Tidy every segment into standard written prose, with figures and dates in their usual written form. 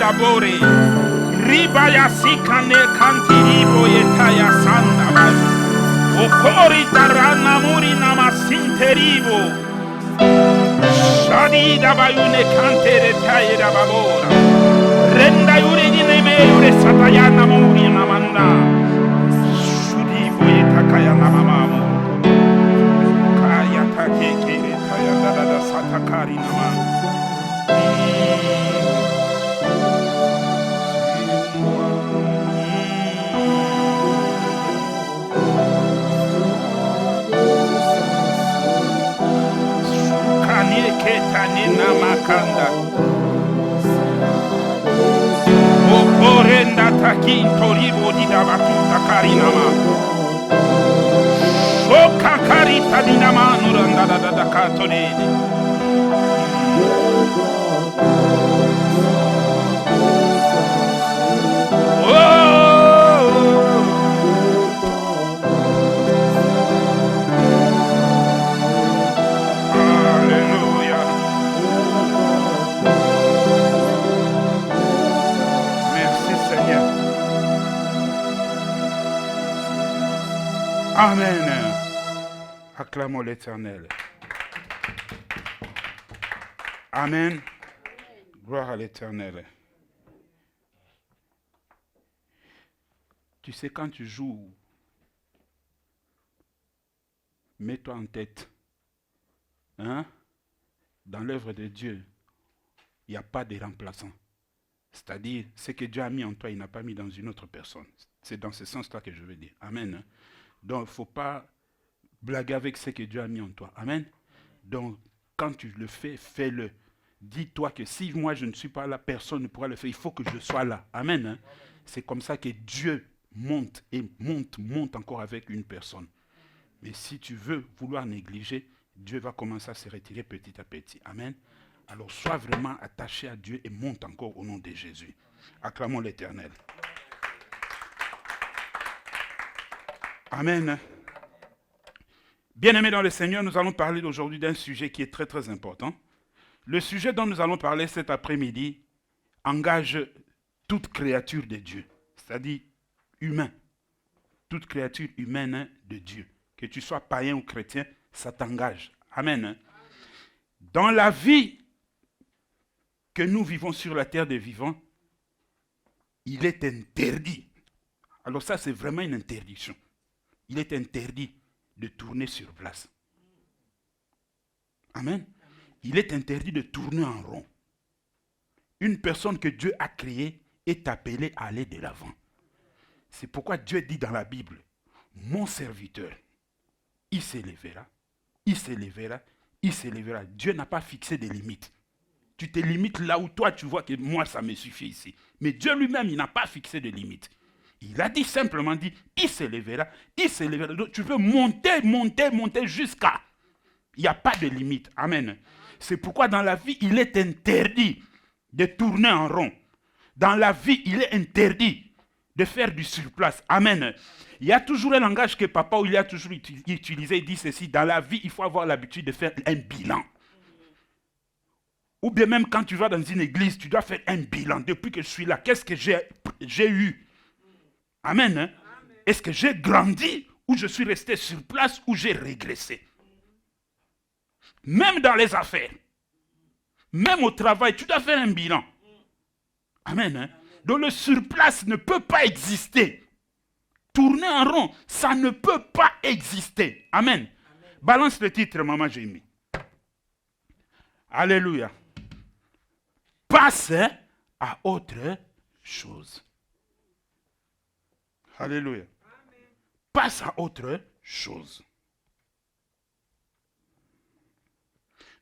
labore. Ribaya sikane kantiribo yetaya sanda bayu. Okori tarana muri namasinteribo. Shadi da bayune kantere taye da babora. Renda yure dineme yure satayana muri namanda. Shudi boye takaya namamamu. Kaya takeke taya da satakari nama. Nina makanda okorenda takinto ribo didabatuta karinama shoka karita dinama nuranda da katonede Amen. Acclamons l'Éternel. Amen. Gloire à l'Éternel. Tu sais, quand tu joues, mets-toi en tête. Hein? Dans l'œuvre de Dieu, il n'y a pas de remplaçant. C'est-à-dire, ce que Dieu a mis en toi, il n'a pas mis dans une autre personne. C'est dans ce sens-là que je veux dire. Amen. Donc, il ne faut pas blaguer avec ce que Dieu a mis en toi. Amen. Donc, quand tu le fais, fais-le. Dis-toi que si moi je ne suis pas là, personne ne pourra le faire. Il faut que je sois là. Amen. Hein? C'est comme ça que Dieu monte et monte encore avec une personne. Mais si tu veux vouloir négliger, Dieu va commencer à se retirer petit à petit. Amen. Alors, sois vraiment attaché à Dieu et monte encore au nom de Jésus. Acclamons l'Éternel. Amen. Bien-aimés dans le Seigneur, nous allons parler aujourd'hui d'un sujet qui est très très important. Le sujet dont nous allons parler cet après-midi engage toute créature de Dieu, c'est-à-dire humain, toute créature humaine de Dieu. Que tu sois païen ou chrétien, ça t'engage. Amen. Dans la vie que nous vivons sur la terre des vivants, il est interdit. Alors ça, c'est vraiment une interdiction. Il est interdit de tourner sur place. Amen. Il est interdit de tourner en rond. Une personne que Dieu a créée est appelée à aller de l'avant. C'est pourquoi Dieu dit dans la Bible, mon serviteur, il s'élèvera, il s'élèvera, il s'élèvera. Dieu n'a pas fixé des limites. Tu te limites là où toi tu vois que moi ça me suffit ici. Mais Dieu lui-même, il n'a pas fixé de limites. Il a dit simplement, il s'élèvera, il s'élèvera. Donc, tu veux monter jusqu'à. Il n'y a pas de limite. Amen. C'est pourquoi dans la vie, il est interdit de tourner en rond. Dans la vie, il est interdit de faire du surplace. Amen. Il y a toujours un langage que papa, il a toujours utilisé, il dit ceci, dans la vie, il faut avoir l'habitude de faire un bilan. Ou bien même quand tu vas dans une église, tu dois faire un bilan. Depuis que je suis là, qu'est-ce que j'ai eu? Amen. Hein? Est-ce que j'ai grandi ou je suis resté sur place ou j'ai régressé? Même dans les affaires, même au travail, tu dois faire un bilan. Amen. Hein? Donc le surplace ne peut pas exister. Tourner en rond, ça ne peut pas exister. Amen. Amen. Balance le titre, maman, j'ai mis. Alléluia. Passe à autre chose. Alléluia. Amen. Passe à autre chose.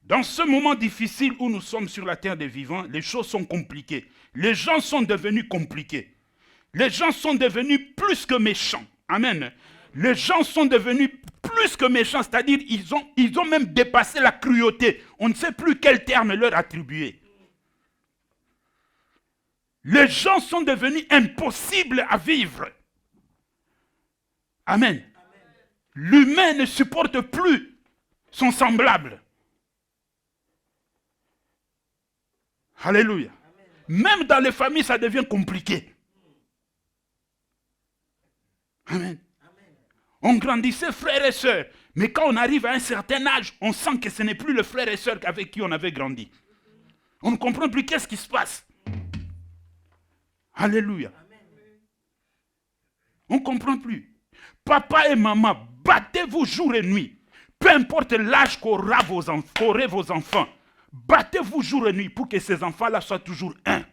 Dans ce moment difficile où nous sommes sur la terre des vivants, les choses sont compliquées. Les gens sont devenus compliqués. Les gens sont devenus plus que méchants. Amen. Les gens sont devenus plus que méchants, c'est-à-dire ils ont même dépassé la cruauté. On ne sait plus quel terme leur attribuer. Les gens sont devenus impossibles à vivre. Amen. L'humain ne supporte plus son semblable. Alléluia. Même dans les familles, ça devient compliqué. Amen. On grandissait frères et sœurs. Mais quand on arrive à un certain âge, on sent que ce n'est plus le frère et sœur avec qui on avait grandi. On ne comprend plus qu'est-ce qui se passe. Alléluia. On ne comprend plus. Papa et maman, battez-vous jour et nuit. Peu importe l'âge qu'auraient vos enfants. Battez-vous jour et nuit pour que ces enfants-là soient toujours un.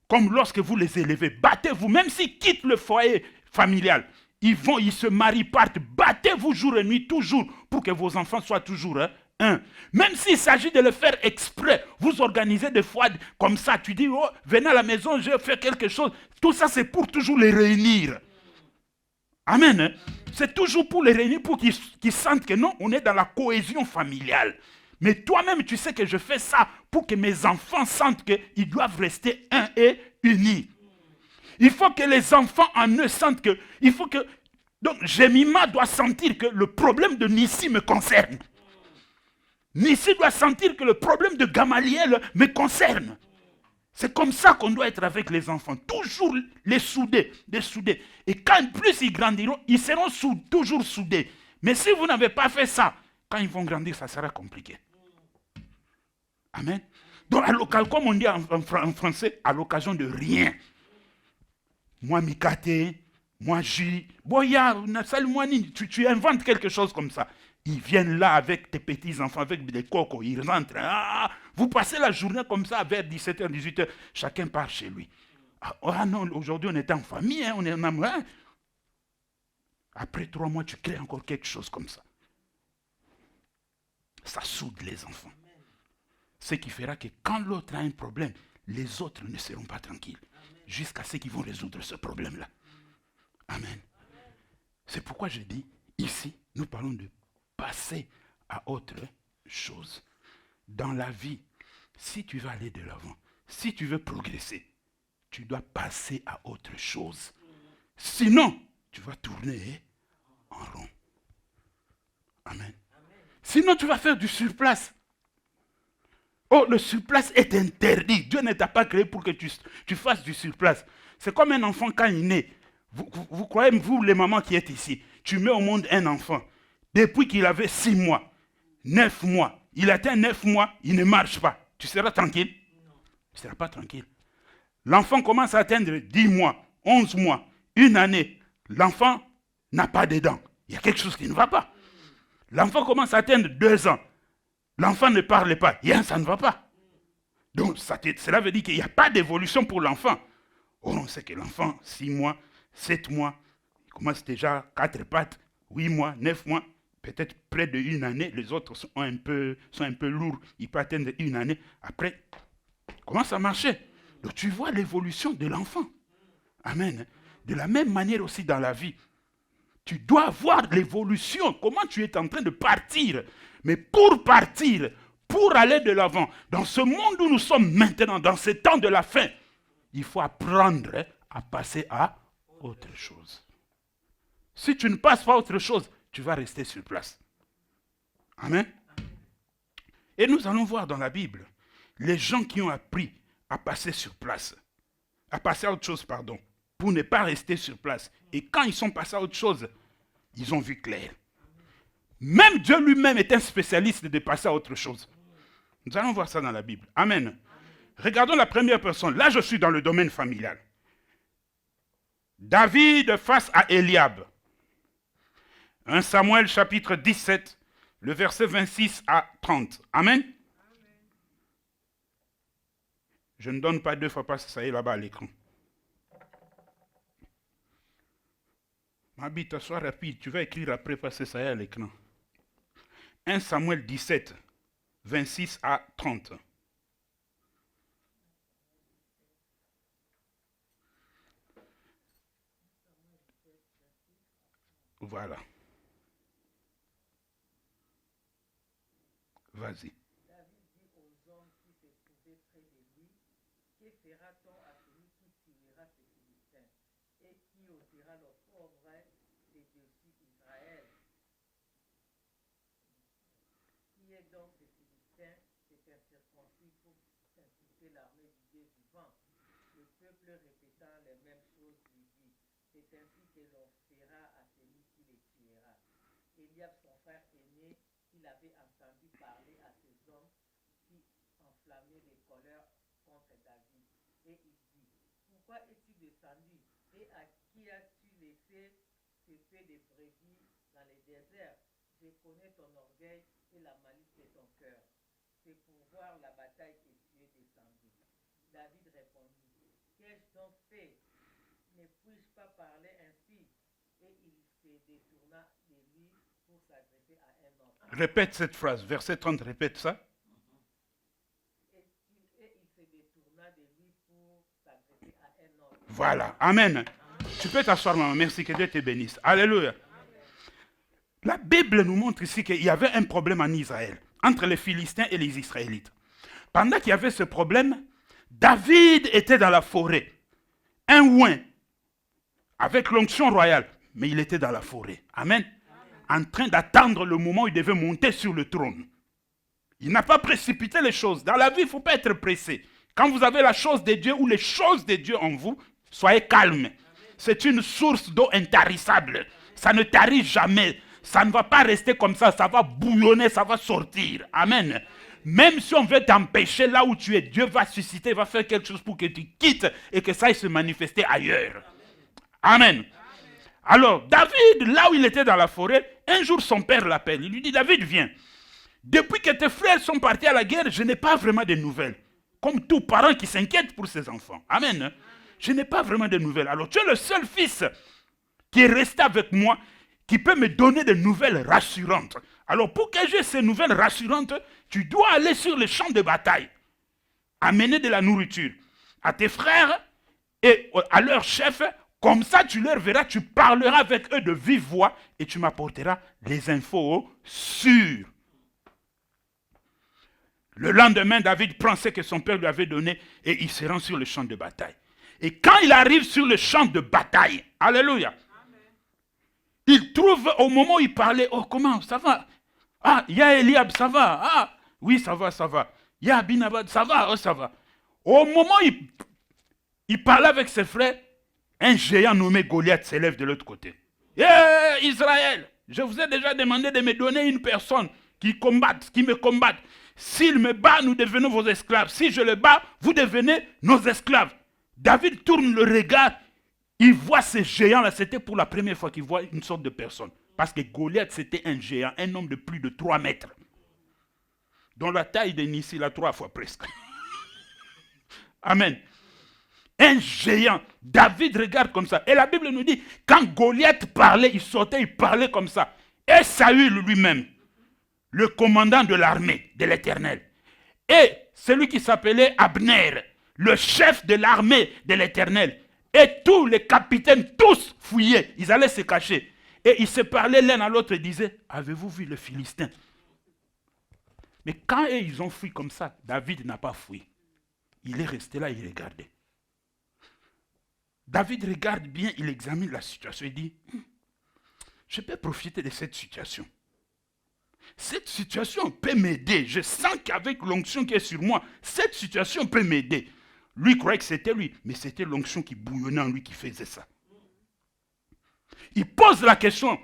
Comme lorsque vous les élevez, battez-vous, même s'ils quittent le foyer familial, ils se marient, partent, battez-vous jour et nuit toujours pour que vos enfants soient toujours un. Même s'il s'agit de le faire exprès, vous organisez des fois comme ça, tu dis, oh, venez à la maison, je vais faire quelque chose. Tout ça, c'est pour toujours les réunir. Amen. C'est toujours pour les réunir, pour qu'ils sentent que non, on est dans la cohésion familiale. Mais toi-même, tu sais que je fais ça pour que mes enfants sentent qu'ils doivent rester un et unis. Il faut que les enfants en eux sentent que... Donc, Jemima doit sentir que le problème de Nissi me concerne. Nissi doit sentir que le problème de Gamaliel me concerne. C'est comme ça qu'on doit être avec les enfants. Toujours les souder. Et quand plus ils grandiront, ils seront toujours soudés. Mais si vous n'avez pas fait ça, quand ils vont grandir, ça sera compliqué. Amen. Donc, comme on dit en français, à l'occasion de rien. Moi, Mikate, moi, J, Boya, Salmoani, tu inventes quelque chose comme ça. Ils viennent là avec tes petits-enfants, avec des cocos, ils rentrent. Ah, vous passez la journée comme ça, vers 17h, 18h, chacun part chez lui. Ah non, aujourd'hui on est en famille, hein, on est en amour. Hein. Après 3 mois, tu crées encore quelque chose comme ça. Ça soude les enfants. Ce qui fera que quand l'autre a un problème, les autres ne seront pas tranquilles. Jusqu'à ce qu'ils vont résoudre ce problème-là. Amen. C'est pourquoi je dis, ici, nous parlons de passer à autre chose. Dans la vie, si tu veux aller de l'avant, si tu veux progresser, tu dois passer à autre chose. Sinon, tu vas tourner en rond. Amen. Sinon, tu vas faire du surplace. Oh, le surplace est interdit. Dieu ne t'a pas créé pour que tu fasses du surplace. C'est comme un enfant quand il naît. Vous croyez, vous les mamans qui êtes ici, tu mets au monde un enfant. Depuis qu'il avait 6 mois, 9 mois, il atteint 9 mois, il ne marche pas. Tu seras tranquille? Non. Tu ne seras pas tranquille. L'enfant commence à atteindre 10 mois, 11 mois, 1 année. L'enfant n'a pas de dents. Il y a quelque chose qui ne va pas. L'enfant commence à atteindre 2 ans. L'enfant ne parle pas. Ça ne va pas. Donc, cela veut dire qu'il n'y a pas d'évolution pour l'enfant. Oh, on sait que l'enfant, 6 mois, 7 mois, il commence déjà 4 pattes, 8 mois, 9 mois, peut-être près de 1 année. Les autres sont un peu lourds. Ils peuvent atteindre 1 année. Après, commence à marcher. Donc, tu vois l'évolution de l'enfant. Amen. De la même manière aussi dans la vie. Tu dois voir l'évolution, comment tu es en train de partir. Mais pour partir, pour aller de l'avant, dans ce monde où nous sommes maintenant, dans ce temps de la fin, il faut apprendre à passer à autre chose. Si tu ne passes pas à autre chose, tu vas rester sur place. Amen. Et nous allons voir dans la Bible, les gens qui ont appris à passer sur place, à passer à autre chose, pardon, pour ne pas rester sur place. Et quand ils sont passés à autre chose, ils ont vu clair. Même Dieu lui-même est un spécialiste de passer à autre chose. Nous allons voir ça dans la Bible. Amen. Regardons la première personne. Là, je suis dans le domaine familial. David face à Eliab. 1 Samuel chapitre 17, le verset 26 à 30. Amen. Je ne donne pas 2 fois parce que ça est là-bas à l'écran. Mabi, t'assois rapide, tu vas écrire après parce que ça est à l'écran. 1 Samuel 17, 26 à 30. Voilà. Vas-y. David dit aux hommes qui se trouvaient près de lui, que fera-t-on à celui qui tuera ces Philistins et qui ôtera l'opprobre des dessus d'Israël? Qui est donc ce Philistin? C'est un circoncis pour le répétant les mêmes choses, lui dit, c'est ainsi que l'on fera à celui qui les tuera. Eliab, son frère aîné, il avait entendu parler à ces hommes qui enflammaient les colères contre David. Et il dit, pourquoi es-tu descendu et à qui as-tu laissé ce peu de brebis dans les déserts? Je connais ton orgueil et la malice de ton cœur. C'est pour voir la bataille que tu es descendu. David répondit, qu'ai-je donc fait? Ne puis-je pas parler ainsi? Et il se détourna de lui pour s'adresser à un autre. Répète cette phrase, verset 30, répète ça. Et il se détourna de lui pour s'adresser à un autre. Voilà, amen. Tu peux t'asseoir, maman, merci, que Dieu te bénisse. Alléluia. La Bible nous montre ici qu'il y avait un problème en Israël, entre les Philistins et les Israélites. Pendant qu'il y avait ce problème, David était dans la forêt, un oin, avec l'onction royale, mais il était dans la forêt. Amen. En train d'attendre le moment où il devait monter sur le trône. Il n'a pas précipité les choses. Dans la vie, il ne faut pas être pressé. Quand vous avez la chose de Dieu ou les choses de Dieu en vous, soyez calme. C'est une source d'eau intarissable. Ça ne tarit jamais. Ça ne va pas rester comme ça. Ça va bouillonner, ça va sortir. Amen. Même si on veut t'empêcher là où tu es, Dieu va susciter, va faire quelque chose pour que tu quittes et que ça aille se manifester ailleurs. Amen. Alors, David, là où il était dans la forêt, un jour son père l'appelle. Il lui dit, David, viens. Depuis que tes frères sont partis à la guerre, je n'ai pas vraiment de nouvelles. Comme tout parent qui s'inquiète pour ses enfants. Amen. Je n'ai pas vraiment de nouvelles. Alors, tu es le seul fils qui est resté avec moi, qui peut me donner des nouvelles rassurantes. Alors, pour que j'ai ces nouvelles rassurantes, tu dois aller sur les champs de bataille, amener de la nourriture à tes frères et à leurs chefs. Comme ça, tu leur verras, tu parleras avec eux de vive voix et tu m'apporteras les infos sûres. Le lendemain, David prend ce que son père lui avait donné et il se rend sur le champ de bataille. Et quand il arrive sur le champ de bataille, alléluia, il trouve au moment où il parlait, oh comment, ça va? Ah, il y a Eliab, ça va? Ah, oui, ça va, ça va. Il y a Abinabad, ça va, oh, ça va. Au moment où il parlait avec ses frères, un géant nommé Goliath s'élève de l'autre côté. Yeah, Israël, je vous ai déjà demandé de me donner une personne qui me combatte. S'il me bat, nous devenons vos esclaves. Si je le bats, vous devenez nos esclaves. David tourne le regard. Il voit ces géants-là. C'était pour la première fois qu'il voit une sorte de personne. Parce que Goliath, c'était un géant, un homme de plus de 3 mètres. Dont la taille de Nissi, là, 3 fois presque. Amen. Un géant. David regarde comme ça. Et la Bible nous dit, quand Goliath parlait, il sortait, il parlait comme ça. Et Saül lui-même, le commandant de l'armée de l'Éternel, et celui qui s'appelait Abner, le chef de l'armée de l'Éternel, et tous les capitaines, tous fouillaient, ils allaient se cacher. Et ils se parlaient l'un à l'autre et disaient, avez-vous vu le Philistin? Mais quand ils ont fui comme ça, David n'a pas fui. Il est resté là, il regardait. David regarde bien, il examine la situation, il dit, je peux profiter de cette situation. Cette situation peut m'aider. Je sens qu'avec l'onction qui est sur moi, cette situation peut m'aider. Lui croyait que c'était lui, mais c'était l'onction qui bouillonnait en lui qui faisait ça. Il pose la question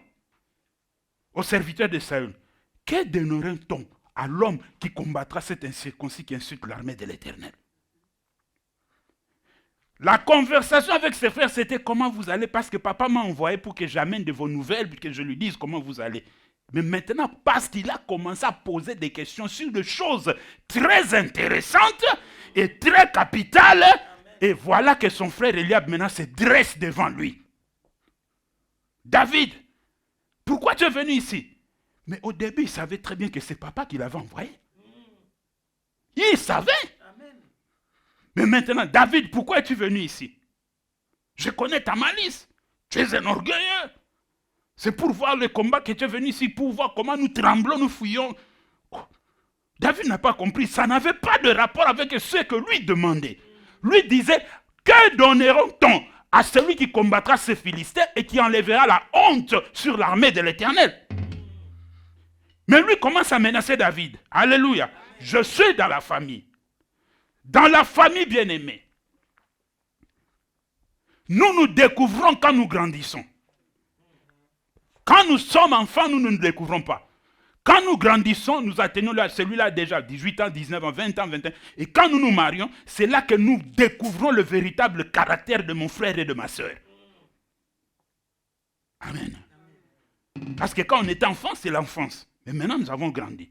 au serviteur de Saül. Que donnerait-on à l'homme qui combattra cet incirconcis qui insulte l'armée de l'Éternel? La conversation avec ses frères, c'était comment vous allez, parce que papa m'a envoyé pour que j'amène de vos nouvelles, pour que je lui dise comment vous allez. Mais maintenant, parce qu'il a commencé à poser des questions sur des choses très intéressantes et très capitales, et voilà que son frère Eliab maintenant se dresse devant lui. David, pourquoi tu es venu ici? Mais au début, il savait très bien que c'est papa qui l'avait envoyé. Il savait. Mais maintenant, David, pourquoi es-tu venu ici? Je connais ta malice. Tu es un orgueilleux. C'est pour voir le combat que tu es venu ici, pour voir comment nous tremblons, nous fouillons. Oh. David n'a pas compris. Ça n'avait pas de rapport avec ce que lui demandait. Lui disait, que donneront-on à celui qui combattra ces Philistins et qui enlèvera la honte sur l'armée de l'Éternel? Mais lui commence à menacer David. Alléluia. Je suis dans la famille. Dans la famille bien-aimée. nous découvrons quand nous grandissons. Quand nous sommes enfants, nous ne découvrons pas. Quand nous grandissons, nous atteignons celui-là déjà 18 ans, 19 ans, 20 ans, 21 ans. Et quand nous nous marions, c'est là que nous découvrons le véritable caractère de mon frère et de ma soeur. Amen. Parce que quand on était enfant, c'est l'enfance. Mais maintenant, nous avons grandi.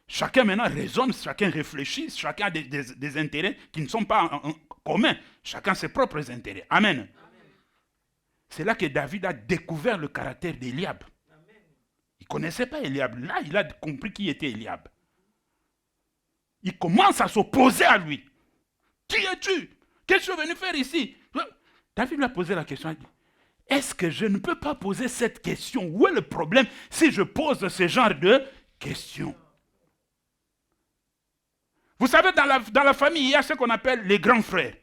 Chacun maintenant raisonne, chacun réfléchit, chacun a des intérêts qui ne sont pas communs. Chacun a ses propres intérêts. Amen. C'est là que David a découvert le caractère d'Éliab. Il ne connaissait pas Éliab. Là, il a compris qui était Éliab. Il commence à s'opposer à lui. Qui es-tu? Qu'est-ce que tu es venu faire ici? David lui a posé la question. Est-ce que je ne peux pas poser cette question? Où est le problème si je pose ce genre de questions? Vous savez, dans la famille, il y a ce qu'on appelle les grands frères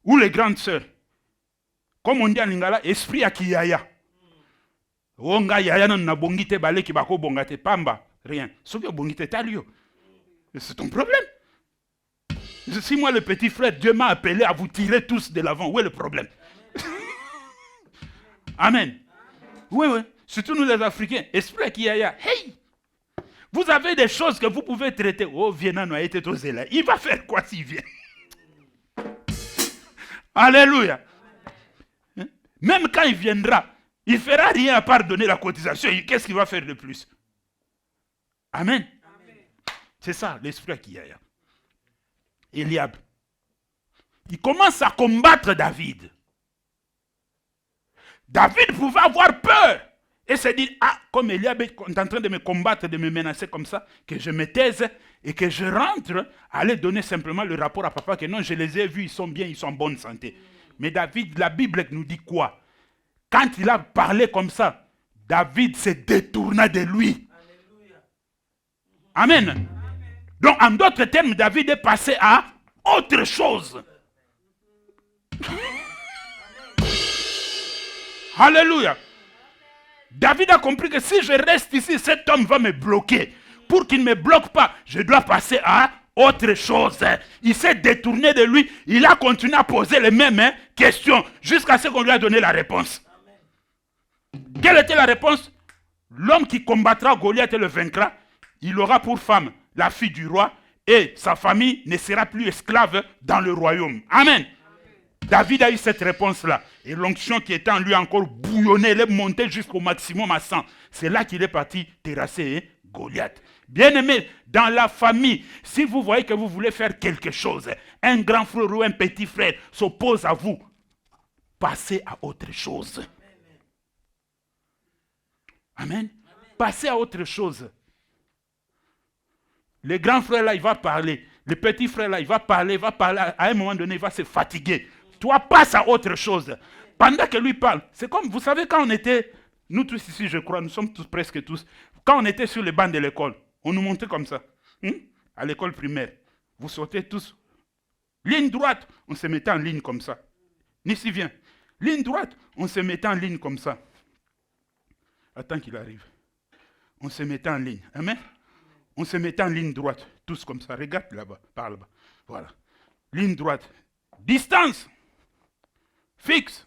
ou les grandes sœurs. Comme on dit en lingala, esprit à kiyaya. Onga yaya na bongite bale ki bako bongate pamba, rien. Sauf que bongite talio. C'est ton problème. Si moi le petit frère, Dieu m'a appelé à vous tirer tous de l'avant, où est le problème? Amen. Oui, oui. Surtout nous les Africains. Esprit à kiyaya. Hey! Vous avez des choses que vous pouvez traiter. Oh, Vienna n'a été trop zélé. Il va faire quoi s'il vient? Alléluia. Même quand il viendra, il ne fera rien à part donner la cotisation. Qu'est-ce qu'il va faire de plus? Amen. Amen. C'est ça, l'esprit qui est là. Éliab. Il commence à combattre David. David pouvait avoir peur. Et se dire, ah, comme Éliab est en train de me combattre, de me menacer comme ça, que je me taise et que je rentre, aller donner simplement le rapport à papa, que non, je les ai vus, ils sont bien, ils sont en bonne santé. Mais David, la Bible nous dit quoi? Quand il a parlé comme ça, David se détourna de lui. Amen. Amen. Donc, en d'autres termes, David est passé à autre chose. Alléluia. David a compris que si je reste ici, cet homme va me bloquer. Pour qu'il ne me bloque pas, je dois passer à autre chose. Il s'est détourné de lui. Il a continué à poser les mêmes questions jusqu'à ce qu'on lui a donné la réponse. Quelle était la réponse? L'homme qui combattra Goliath et le vaincra, il aura pour femme la fille du roi et sa famille ne sera plus esclave dans le royaume. Amen. David a eu cette réponse-là. Et l'onction qui était en lui encore bouillonnée, elle est montée jusqu'au maximum à 100. C'est là qu'il est parti terrasser Goliath. Bien-aimé, dans la famille, si vous voyez que vous voulez faire quelque chose, un grand frère ou un petit frère s'oppose à vous, passez à autre chose. Amen. Passez à autre chose. Le grand frère là, il va parler. Le petit frère là, il va parler. À un moment donné, il va se fatiguer. Toi, passe à autre chose. Pendant que lui parle, c'est comme, vous savez, quand on était, nous tous ici, je crois, nous sommes tous, presque tous, quand on était sur les bancs de l'école, on nous montrait comme ça, à l'école primaire. Vous sortez tous, ligne droite, on se mettait en ligne comme ça. Nissi vient. Ligne droite, on se mettait en ligne comme ça. Attends qu'il arrive. On se mettait en ligne. Amen. On se mettait en ligne droite, tous comme ça. Regarde là-bas, par là-bas. Voilà. Ligne droite. Distance. Fixe.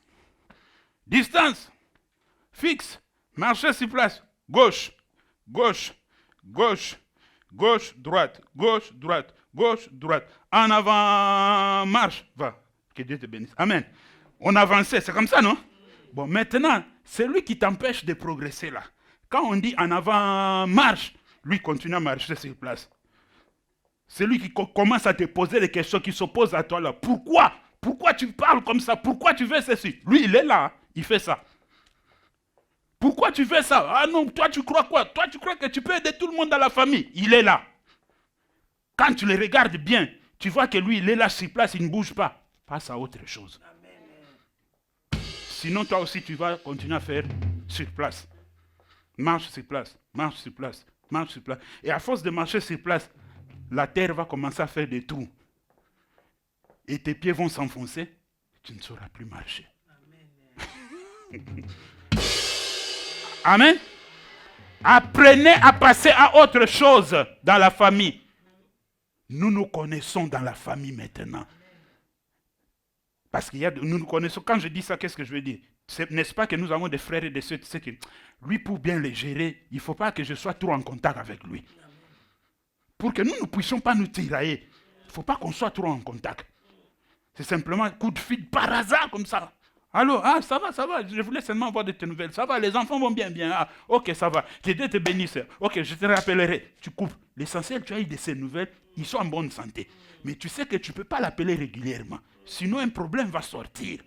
Distance. Fixe. Marchez sur place. Gauche. Gauche. Gauche. Gauche, droite. Gauche, droite. Gauche, droite. En avant, marche. Va. Que Dieu te bénisse. Amen. On avançait. C'est comme ça, non? Bon, maintenant, c'est lui qui t'empêche de progresser là. Quand on dit en avant, marche, lui continue à marcher sur place. C'est lui qui commence à te poser des questions, qui s'oppose à toi là. Pourquoi? Pourquoi tu parles comme ça? Pourquoi tu veux ceci? Lui, il est là, il fait ça. Pourquoi tu fais ça? Ah non, toi tu crois quoi? Toi tu crois que tu peux aider tout le monde dans la famille? Il est là. Quand tu le regardes bien, tu vois que lui, il est là sur place, il ne bouge pas. Passe à autre chose. Sinon, toi aussi, tu vas continuer à faire sur place. Marche sur place, marche sur place, marche sur place. Et à force de marcher sur place, la terre va commencer à faire des trous. Et tes pieds vont s'enfoncer, tu ne sauras plus marcher. Amen. Apprenez à passer à autre chose dans la famille. Nous nous connaissons dans la famille maintenant. Parce qu'il y a, nous connaissons, quand je dis ça, qu'est-ce que je veux dire? N'est-ce pas que nous avons des frères et des sœurs, tu sais que lui, pour bien les gérer, il ne faut pas que je sois trop en contact avec lui. Pour que nous ne puissions pas nous tirailler, il ne faut pas qu'on soit trop en contact. C'est simplement un coup de fil par hasard comme ça. Allô, ah, ça va, je voulais seulement avoir de tes nouvelles. Ça va, les enfants vont bien. Ah, ok, ça va. Que Dieu te bénisse. Ok, je te rappellerai. Tu coupes. L'essentiel, tu as eu de ces nouvelles, ils sont en bonne santé. Mais tu sais que tu ne peux pas l'appeler régulièrement. Sinon, un problème va sortir.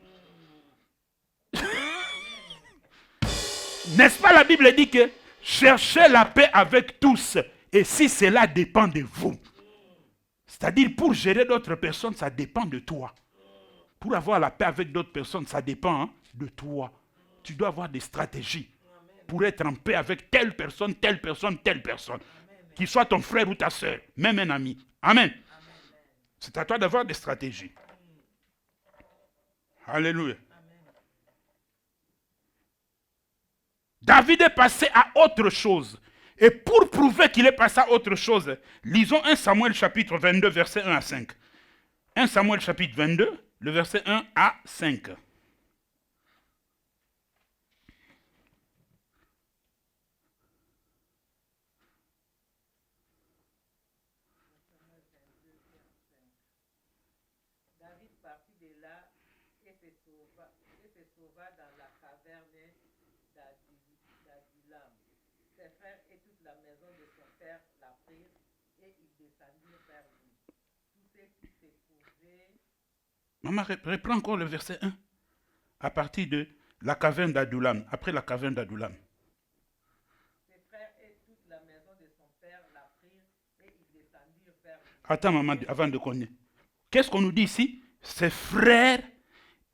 N'est-ce pas, la Bible dit que cherchez la paix avec tous. Et si cela dépend de vous. C'est-à-dire, pour gérer d'autres personnes, ça dépend de toi. Pour avoir la paix avec d'autres personnes, ça dépend de toi. Tu dois avoir des stratégies pour être en paix avec telle personne. Qu'il soit ton frère ou ta soeur, même un ami. Amen. C'est à toi d'avoir des stratégies. Alléluia. David est passé à autre chose. Et pour prouver qu'il est passé à autre chose, lisons 1 Samuel chapitre 22, verset 1 à 5. 1 Samuel chapitre 22, le verset 1 à 5. David partit de là et se sauva dans la caverne d'Adullam. Ses frères et toute la maison de son père la prirent et ils descendirent vers lui. Tous ceux qui se trouvaient... Maman, reprends encore le verset 1. À partir de la caverne d'Adullam, après la caverne d'Adullam. Ses frères et toute la maison de son père la prirent et ils descendirent vers lui. Attends, maman, avant de connaître. Qu'est-ce qu'on nous dit ici? Ses frères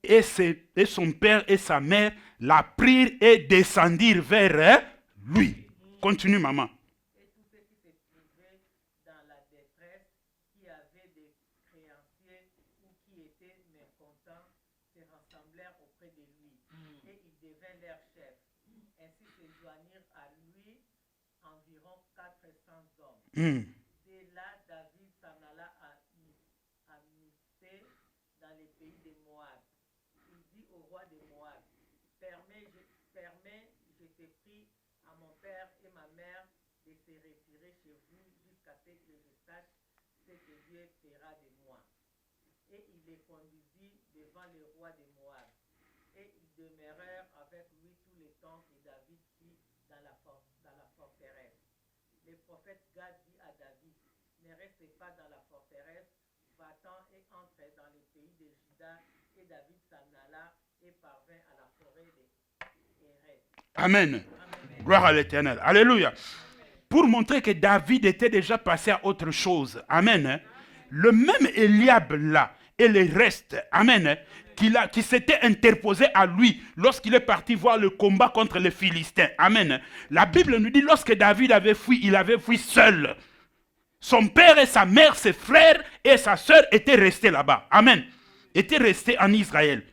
et son père et sa mère la prirent et descendirent vers lui. Continue, maman. Et tous ceux qui se trouvaient dans la détresse, qui avaient des créanciers ou qui étaient mécontents, se rassemblèrent auprès de lui. Et il devint leur chef. Ainsi se joignirent à lui environ 400 hommes. Dès là, David s'en alla à Mizpé, dans les pays de Moab. Il dit au roi de Moab, permets, je te prie, à mon père et ma mère de se retirer chez vous jusqu'à ce que je sache ce que Dieu fera de moi. Et il les conduisit devant le roi de Moab. Et ils demeurèrent avec lui tout le temps que David fit dans la forteresse. Le prophète Gad dit à David, ne reste pas dans la forteresse, va-t'en et entre dans le pays de Juda. Et David s'en alla et parvint à la forêt de Hérès. Amen. Gloire à l'Éternel. Alléluia. Pour montrer que David était déjà passé à autre chose. Amen. Le même Eliab là et le reste. Amen. Qui s'était interposé à lui lorsqu'il est parti voir le combat contre les Philistins. Amen. La Bible nous dit lorsque David avait fui, il avait fui seul. Son père et sa mère, ses frères et sa sœur étaient restés là-bas. Amen. Étaient restés en Israël.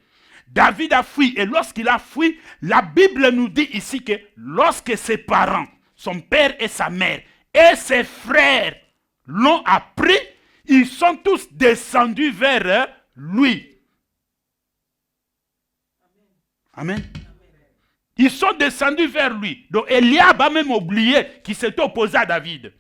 David a fui et lorsqu'il a fui, la Bible nous dit ici que lorsque ses parents, son père et sa mère et ses frères l'ont appris, ils sont tous descendus vers lui. Amen. Ils sont descendus vers lui. Donc Eliab a même oublié qu'il s'était opposé à David.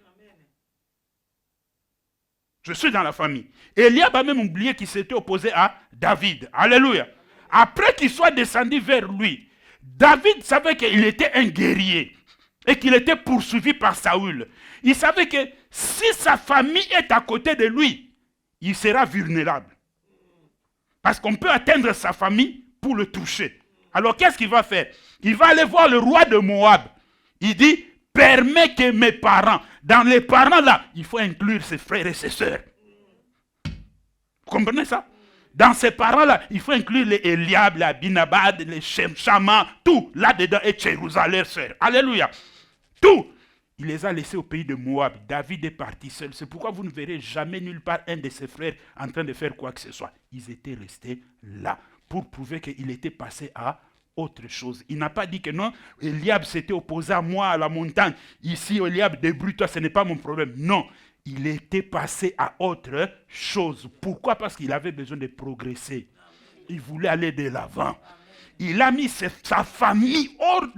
Je suis dans la famille. Eliab a même oublié qu'il s'était opposé à David. Alléluia. Après qu'il soit descendu vers lui, David savait qu'il était un guerrier et qu'il était poursuivi par Saül. Il savait que si sa famille est à côté de lui, il sera vulnérable. Parce qu'on peut atteindre sa famille pour le toucher. Alors qu'est-ce qu'il va faire? Il va aller voir le roi de Moab. Il dit, permets que mes parents, dans les parents là, il faut inclure ses frères et ses sœurs. Vous comprenez ça? Dans ces parents-là, il faut inclure les Eliab, les Abinabad, les Shema, tout là-dedans et Tchérouza, leurs sœurs. Alléluia. Tout. Il les a laissés au pays de Moab. David est parti seul. C'est pourquoi vous ne verrez jamais nulle part un de ses frères en train de faire quoi que ce soit. Ils étaient restés là pour prouver qu'il était passé à autre chose. Il n'a pas dit que non, Eliab s'était opposé à moi à la montagne. Ici, Eliab, débrouille-toi, ce n'est pas mon problème. Non. Il était passé à autre chose. Pourquoi? Parce qu'il avait besoin de progresser. Il voulait aller de l'avant. Il a mis sa famille hors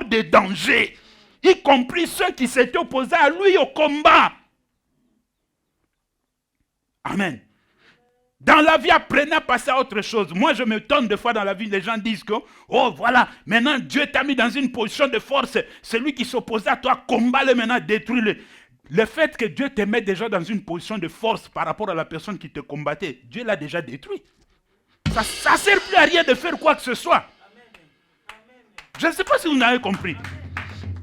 de danger, y compris ceux qui s'étaient opposés à lui au combat. Amen. Dans la vie, apprenez à passer à autre chose. Moi, je m'étonne des fois dans la vie, les gens disent que, oh voilà, maintenant Dieu t'a mis dans une position de force. Celui qui s'opposait à toi, combat-le maintenant, détruis-le. Le fait que Dieu te met déjà dans une position de force par rapport à la personne qui te combattait, Dieu l'a déjà détruit. Ça ne sert plus à rien de faire quoi que ce soit. Je ne sais pas si vous avez compris.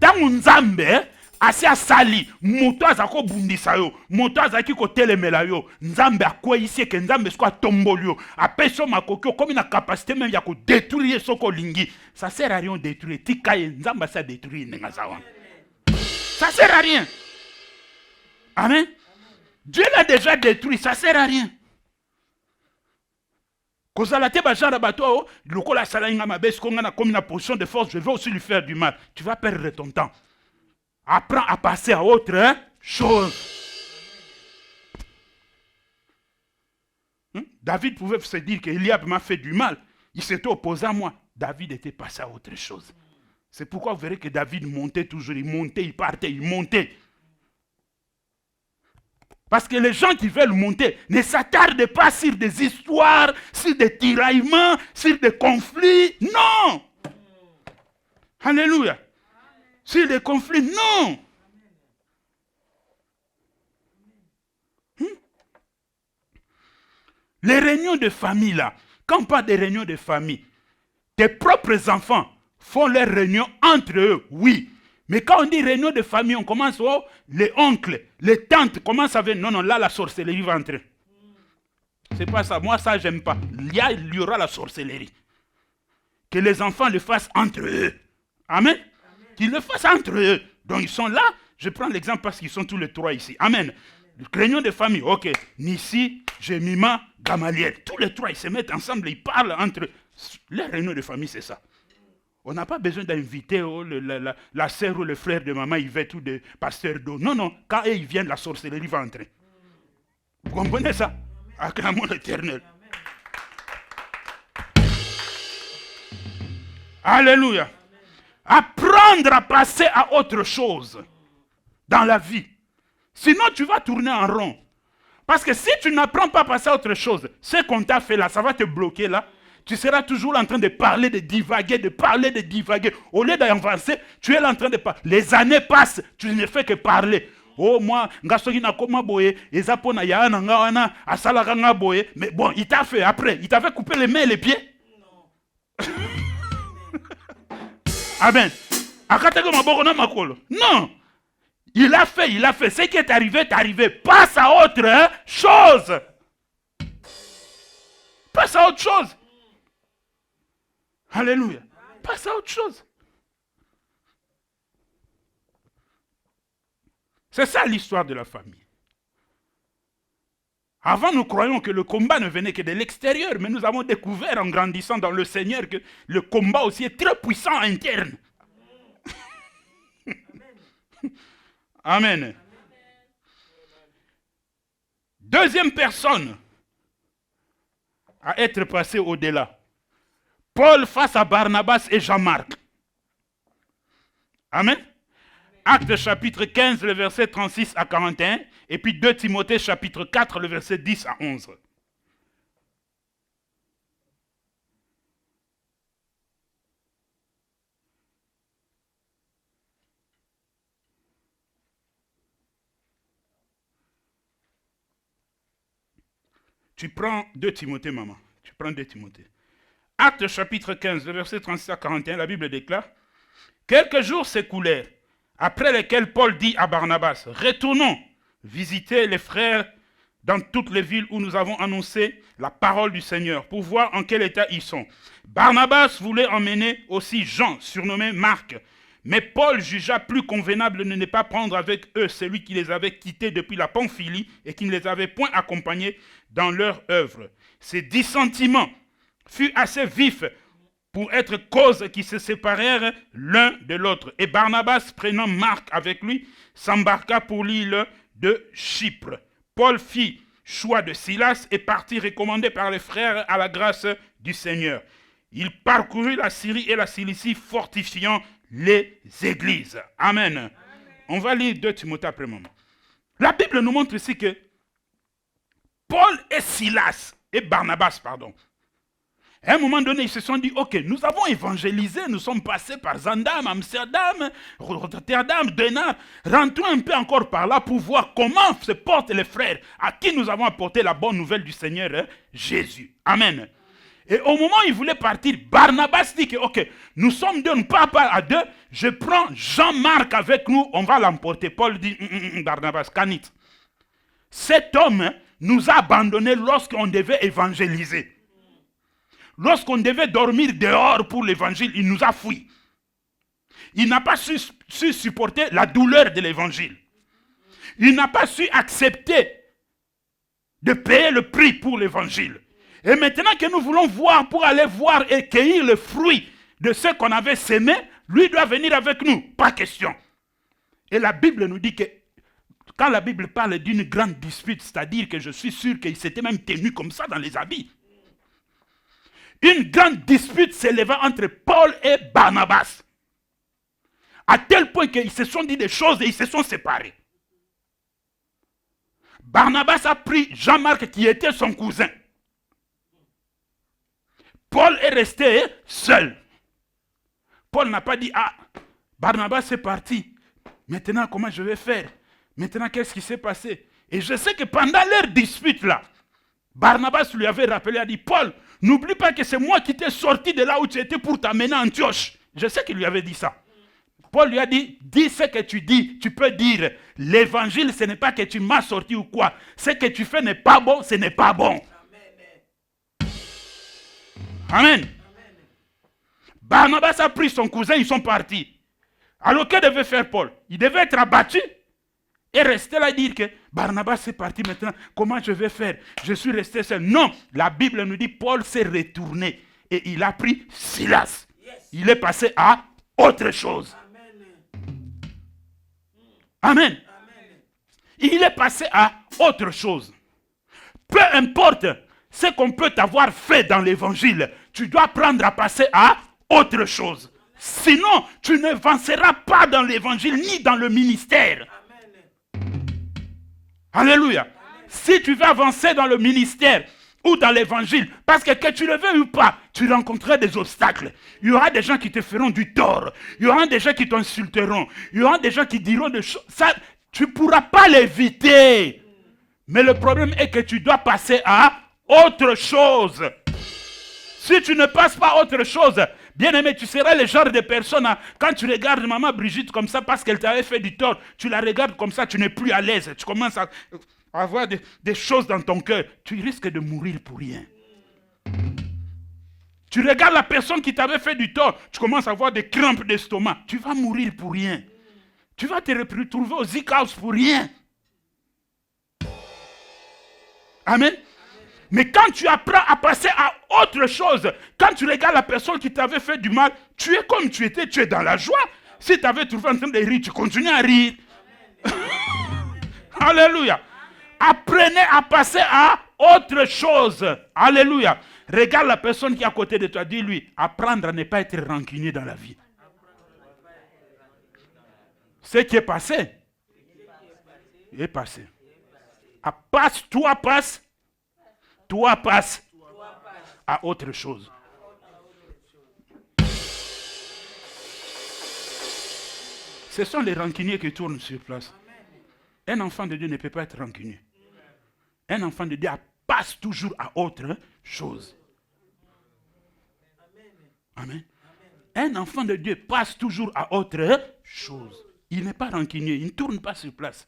Dans Nzambe, asi asali, moto azako bundisa yo, moto azaki ko telemela yo, Nzambe akwa ici que Nzambe soit tombolio, apeso makokyo comme une capacité même ya ko détruire soko lingi. Ça sert à rien de détruire. Tikaye Nzambe ça détruire nengazawa. Ça sert à rien. Amen. Dieu l'a déjà détruit, ça sert à rien. Comme une position de force, je vais aussi lui faire du mal. Tu vas perdre ton temps. Apprends à passer à autre chose. David pouvait se dire qu'Eliab m'a fait du mal. Il s'était opposé à moi. David était passé à autre chose. C'est pourquoi vous verrez que David montait toujours. Il montait, il partait, il montait. Parce que les gens qui veulent monter ne s'attardent pas sur des histoires, sur des tiraillements, sur des conflits. Non! Alléluia! Sur des conflits, non! Les réunions de famille, là, quand on parle des réunions de famille, tes propres enfants font leurs réunions entre eux, oui. Mais quand on dit réunion de famille, on commence, oh, les oncles, les tantes commencent à venir. Non, non, là, la sorcellerie va entrer. C'est pas ça. Moi, ça, j'aime pas. Il y aura la sorcellerie. Que les enfants le fassent entre eux. Amen. Qu'ils le fassent entre eux. Donc, ils sont là. Je prends l'exemple parce qu'ils sont tous les trois ici. Amen. Réunion de famille. Ok. Nissi, Jemima, Gamaliel. Tous les trois, ils se mettent ensemble. Ils parlent entre eux. Les réunions de famille, c'est ça. On n'a pas besoin d'inviter la sœur ou le frère de maman, Yvette ou de pasteur d'eau. Non, non. Quand ils viennent, la sorcellerie va entrer. Vous comprenez ça? Acclamons l'Éternel. Alléluia. Apprendre à passer à autre chose dans la vie. Sinon, tu vas tourner en rond. Parce que si tu n'apprends pas à passer à autre chose, ce qu'on t'a fait là, ça va te bloquer là. Tu seras toujours en train de parler, de divaguer, de parler, de divaguer. Au lieu d'avancer, tu es là en train de parler. Les années passent, tu ne fais que parler. Oh, moi, ngasoki na koma boye, ezapo na ya na nga wana, asalaka nga boye. Mais bon, il t'a fait après. Il t'a fait couper les mains et les pieds. Non. Amen. Akateko maboko na makolo. Non. Il a fait, il a fait. Ce qui est arrivé, est arrivé. Passe à autre chose. Passe à autre chose. Alléluia. Passe à autre chose. C'est ça l'histoire de la famille. Avant, nous croyons que le combat ne venait que de l'extérieur, mais nous avons découvert en grandissant dans le Seigneur que le combat aussi est très puissant interne. Amen. Deuxième personne à être passée au-delà. Paul face à Barnabas et Jean-Marc. Amen. Actes chapitre 15, le verset 36 à 41. Et puis 2 Timothée chapitre 4, le verset 10 à 11. Tu prends 2 Timothée, maman. Tu prends 2 Timothée. Actes chapitre 15, le verset 36 à 41, la Bible déclare « Quelques jours s'écoulèrent, après lesquels Paul dit à Barnabas, « Retournons visiter les frères dans toutes les villes où nous avons annoncé la parole du Seigneur, pour voir en quel état ils sont. » Barnabas voulait emmener aussi Jean, surnommé Marc, mais Paul jugea plus convenable de ne pas prendre avec eux celui qui les avait quittés depuis la Pamphylie et qui ne les avait point accompagnés dans leur œuvre. Ces dissentiments fut assez vif pour être cause qui se séparèrent l'un de l'autre. Et Barnabas, prenant Marc avec lui, s'embarqua pour l'île de Chypre. Paul fit choix de Silas et partit recommandé par les frères à la grâce du Seigneur. Il parcourut la Syrie et la Cilicie, fortifiant les églises. Amen. Amen. On va lire 2 Timothée après un moment. La Bible nous montre ici que Paul et Silas, et Barnabas, pardon, à un moment donné, ils se sont dit, ok, nous avons évangélisé, nous sommes passés par Zandam, Amsterdam, Rotterdam, Denard. Rentrons un peu encore par là pour voir comment se portent les frères à qui nous avons apporté la bonne nouvelle du Seigneur Jésus. Amen. Et au moment où ils voulaient partir, Barnabas dit que, ok, nous sommes deux, nous pas à deux, je prends Jean-Marc avec nous, on va l'emporter. Paul dit, Barnabas, canit. Cet homme nous a abandonnés lorsqu'on devait évangéliser. Lorsqu'on devait dormir dehors pour l'évangile, il nous a fui. Il n'a pas su supporter la douleur de l'évangile. Il n'a pas su accepter de payer le prix pour l'évangile. Et maintenant que nous voulons voir pour aller voir et cueillir le fruit de ce qu'on avait sémé, lui doit venir avec nous. Pas question. Et la Bible nous dit que quand la Bible parle d'une grande dispute, c'est-à-dire que je suis sûr qu'il s'était même tenu comme ça dans les habits. Une grande dispute s'éleva entre Paul et Barnabas. À tel point qu'ils se sont dit des choses et ils se sont séparés. Barnabas a pris Jean-Marc qui était son cousin. Paul est resté seul. Paul n'a pas dit, ah, Barnabas est parti. Maintenant, comment je vais faire? Maintenant, qu'est-ce qui s'est passé? Et je sais que pendant leur dispute là, Barnabas lui avait rappelé, a dit, Paul, n'oublie pas que c'est moi qui t'ai sorti de là où tu étais pour t'amener à Antioche. Je sais qu'il lui avait dit ça. Paul lui a dit, dis ce que tu dis, tu peux dire, l'évangile ce n'est pas que tu m'as sorti ou quoi. Ce que tu fais n'est pas bon, ce n'est pas bon. Amen. Barnabas a pris son cousin, ils sont partis. Alors que devait faire Paul? Il devait être abattu et rester là et dire que Barnabas est parti maintenant, comment je vais faire? Je suis resté seul. Non, la Bible nous dit Paul s'est retourné et il a pris Silas. Il est passé à autre chose. Amen. Il est passé à autre chose. Peu importe ce qu'on peut t'avoir fait dans l'évangile, tu dois apprendre à passer à autre chose. Sinon, tu n'avanceras pas dans l'évangile ni dans le ministère. Alléluia. Si tu veux avancer dans le ministère ou dans l'évangile, parce que tu le veux ou pas, tu rencontreras des obstacles. Il y aura des gens qui te feront du tort. Il y aura des gens qui t'insulteront. Il y aura des gens qui diront des choses. Ça, tu ne pourras pas l'éviter. Mais le problème est que tu dois passer à autre chose. Si tu ne passes pas à autre chose, bien aimé, tu seras le genre de personne, quand tu regardes maman Brigitte comme ça parce qu'elle t'avait fait du tort, tu la regardes comme ça, tu n'es plus à l'aise. Tu commences à avoir des choses dans ton cœur. Tu risques de mourir pour rien. Tu regardes la personne qui t'avait fait du tort, tu commences à avoir des crampes d'estomac. Tu vas mourir pour rien. Tu vas te retrouver au Zik House pour rien. Amen. Mais quand tu apprends à passer à autre chose, quand tu regardes la personne qui t'avait fait du mal, tu es comme tu étais, tu es dans la joie. Si tu avais trouvé en train de rire, tu continues à rire. Alléluia. Apprenez à passer à autre chose. Alléluia. Regarde la personne qui est à côté de toi, dis-lui, apprendre à ne pas être rancunier dans la vie. Ce qui est passé, est passé. Toi passe à autre chose. Ce sont les rancuniers qui tournent sur place. Un enfant de Dieu ne peut pas être rancunier. Un enfant de Dieu passe toujours à autre chose. Amen. Un enfant de Dieu passe toujours à autre chose. Il n'est pas rancunier, il ne tourne pas sur place.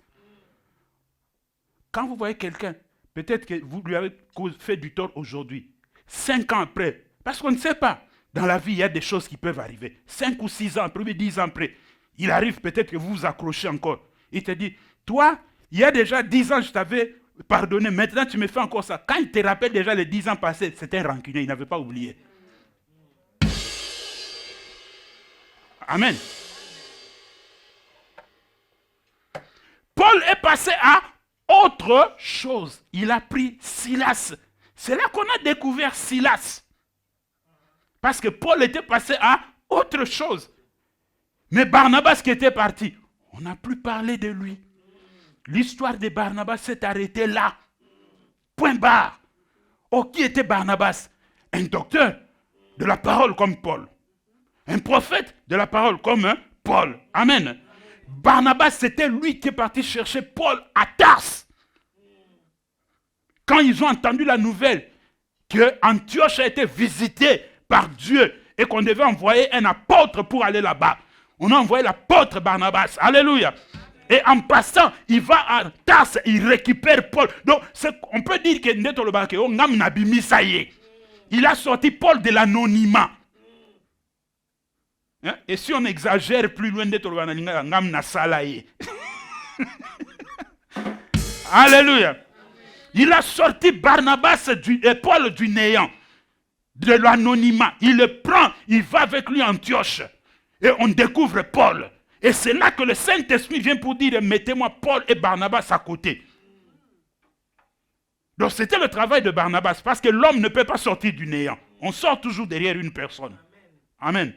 Quand vous voyez quelqu'un, peut-être que vous lui avez fait du tort aujourd'hui, 5 ans après, parce qu'on ne sait pas, dans la vie, il y a des choses qui peuvent arriver. 5 ou 6 ans après, 10 ans après, il arrive peut-être que vous vous accrochez encore. Il te dit, toi, il y a déjà 10 ans, je t'avais pardonné, maintenant tu me fais encore ça. Quand il te rappelle déjà les 10 ans passés, c'était un rancunier, il n'avait pas oublié. Amen. Paul est passé à autre chose. Il a pris Silas. C'est là qu'on a découvert Silas. Parce que Paul était passé à autre chose. Mais Barnabas qui était parti, on n'a plus parlé de lui. L'histoire de Barnabas s'est arrêtée là. Point barre. Oh, qui était Barnabas? Un docteur de la parole comme Paul. Un prophète de la parole comme Paul. Amen. Barnabas, c'était lui qui est parti chercher Paul à Tarse. Quand ils ont entendu la nouvelle que Antioche a été visitée par Dieu et qu'on devait envoyer un apôtre pour aller là-bas, on a envoyé l'apôtre Barnabas. Alléluia. Et en passant, il va à Tarse, il récupère Paul. Donc, on peut dire que il a sorti Paul de l'anonymat. Hein? Et si on exagère plus loin, alléluia. Il a sorti Barnabas et Paul du néant, de l'anonymat. Il le prend, il va avec lui à Antioche. Et on découvre Paul. Et c'est là que le Saint-Esprit vient pour dire, mettez-moi Paul et Barnabas à côté. Donc c'était le travail de Barnabas, parce que l'homme ne peut pas sortir du néant. On sort toujours derrière une personne. Amen.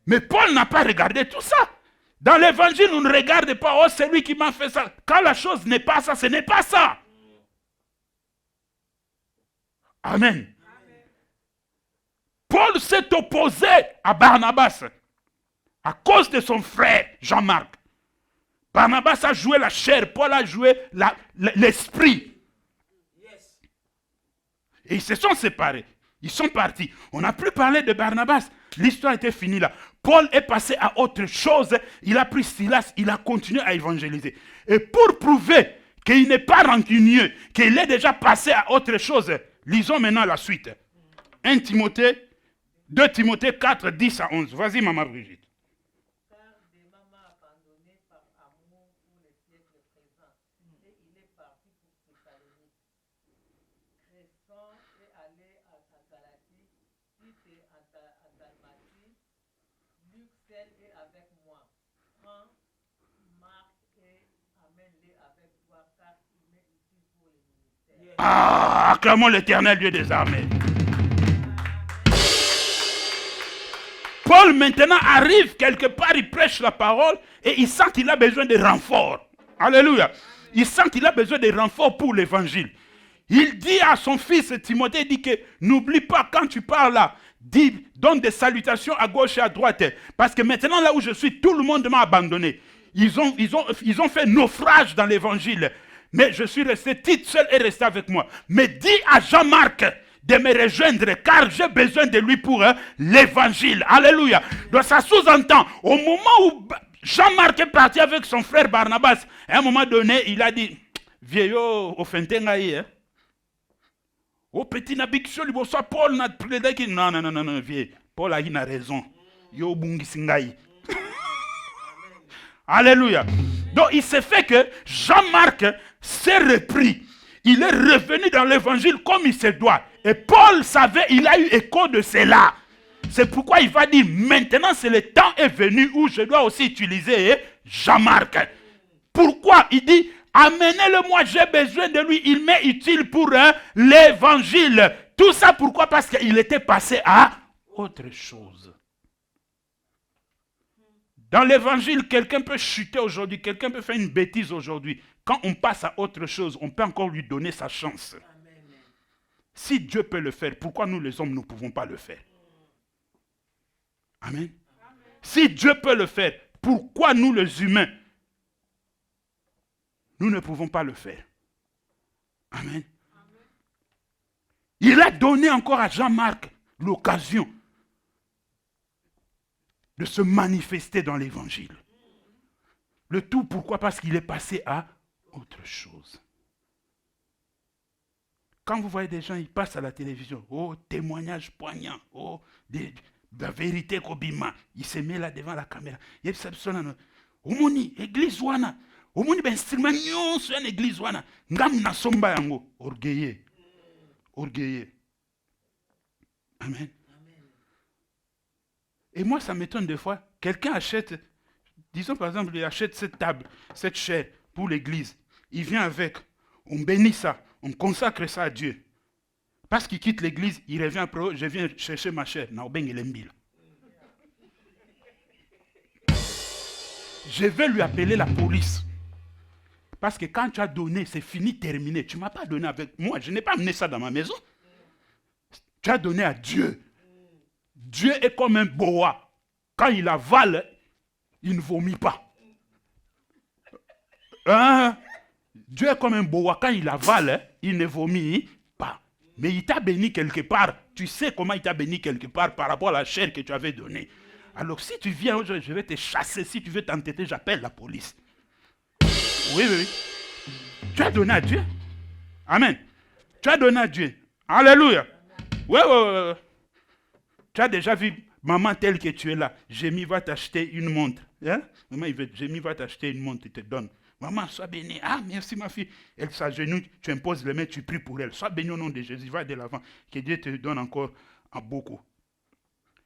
Mais Paul n'a pas regardé tout ça. Dans l'évangile, on ne regarde pas, oh c'est lui qui m'a fait ça. Quand la chose n'est pas ça, ce n'est pas ça. Amen. Paul s'est opposé à Barnabas à cause de son frère Jean-Marc. Barnabas a joué la chair, Paul a joué l'esprit. Et ils se sont séparés. Ils sont partis. On n'a plus parlé de Barnabas. L'histoire était finie là. Paul est passé à autre chose. Il a pris Silas, il a continué à évangéliser. Et pour prouver qu'il n'est pas rancunieux, qu'il est déjà passé à autre chose, lisons maintenant la suite. 1 Timothée, 2 Timothée 4, 10 à 11. Vas-y, maman Brigitte. Car Déma m'a abandonné par amour pour les siècles présents, et il est parti pour Thessalonique. Crescent est allé à Galatie, Tite est à Dalmatie, Luc seul est avec moi. Prends Marc et amène-les avec toi, car il m'est utile pour le ministère. Ah, acclamons l'Éternel Dieu des armées. Paul maintenant arrive quelque part, il prêche la parole et il sent qu'il a besoin de renfort. Alléluia. Il sent qu'il a besoin de renfort pour l'évangile. Il dit à son fils Timothée, il dit que n'oublie pas quand tu parles là, donne des salutations à gauche et à droite. Parce que maintenant là où je suis, tout le monde m'a abandonné. Ils ont fait naufrage dans l'évangile. Mais je suis resté, Tite seul est resté avec moi. Mais dis à Jean-Marc de me rejoindre, car j'ai besoin de lui pour l'évangile. Alléluia. Donc ça sous-entend, au moment où Jean-Marc est parti avec son frère Barnabas, à un moment donné, il a dit, vieillot, au fentengaï, au petit nabiksho, il soit Paul n'a plaidé qui non, vieux. Paul a raison. Yo bungi singaï. Alléluia. Donc il s'est fait que Jean-Marc s'est repris. Il est revenu dans l'évangile comme il se doit. Et Paul savait, il a eu écho de cela. C'est pourquoi il va dire, maintenant c'est le temps est venu où je dois aussi utiliser Jean-Marc. Pourquoi? Il dit, amenez-le-moi, j'ai besoin de lui, il m'est utile pour l'évangile. Tout ça pourquoi? Parce qu'il était passé à autre chose. Dans l'évangile, quelqu'un peut chuter aujourd'hui, quelqu'un peut faire une bêtise aujourd'hui. Quand on passe à autre chose, on peut encore lui donner sa chance. Amen. Si Dieu peut le faire, pourquoi nous les hommes ne pouvons pas le faire? Amen. Amen. Si Dieu peut le faire, pourquoi nous les humains, nous ne pouvons pas le faire? Amen. Amen. Il a donné encore à Jean-Marc l'occasion de se manifester dans l'évangile. Le tout, pourquoi? Parce qu'il est passé à autre chose. Quand vous voyez des gens, ils passent à la télévision, oh, témoignage poignant, oh, la vérité kobima, il se met là devant la caméra. Il y a des personnes, omoni, église wana, omoni ben instrument nyonso en église wana, ngam na somba yango, orgueilleux, orgueilleux. Amen. Et moi, ça m'étonne des fois, quelqu'un achète, disons par exemple, il achète cette table, cette chaire pour l'église. Il vient avec, On bénit ça, on consacre ça à Dieu. Parce qu'il quitte l'église, il revient après, je viens chercher ma chair. Je vais lui appeler la police. Parce que quand tu as donné, c'est fini, terminé. Tu ne m'as pas donné avec moi. Je n'ai pas amené ça dans ma maison. Tu as donné à Dieu. Dieu est comme un boa. Quand il avale, il ne vomit pas. Hein? Dieu est comme un boa. Quand il avale, il ne vomit pas. Mais il t'a béni quelque part. Tu sais comment il t'a béni quelque part par rapport à la chair que tu avais donnée. Alors si tu viens aujourd'hui, je vais te chasser. Si tu veux t'entêter, j'appelle la police. Oui. Tu as donné à Dieu. Amen. Tu as donné à Dieu. Alléluia. Oui. Tu as déjà vu maman telle que tu es là. Jémi va t'acheter une montre. Hein? Jémi va t'acheter une montre, il te donne. Maman, sois bénie. Ah, merci ma fille. Elle s'agenouille, tu imposes les mains, tu pries pour elle. Sois bénie au nom de Jésus. Va de l'avant. Que Dieu te donne encore en beaucoup.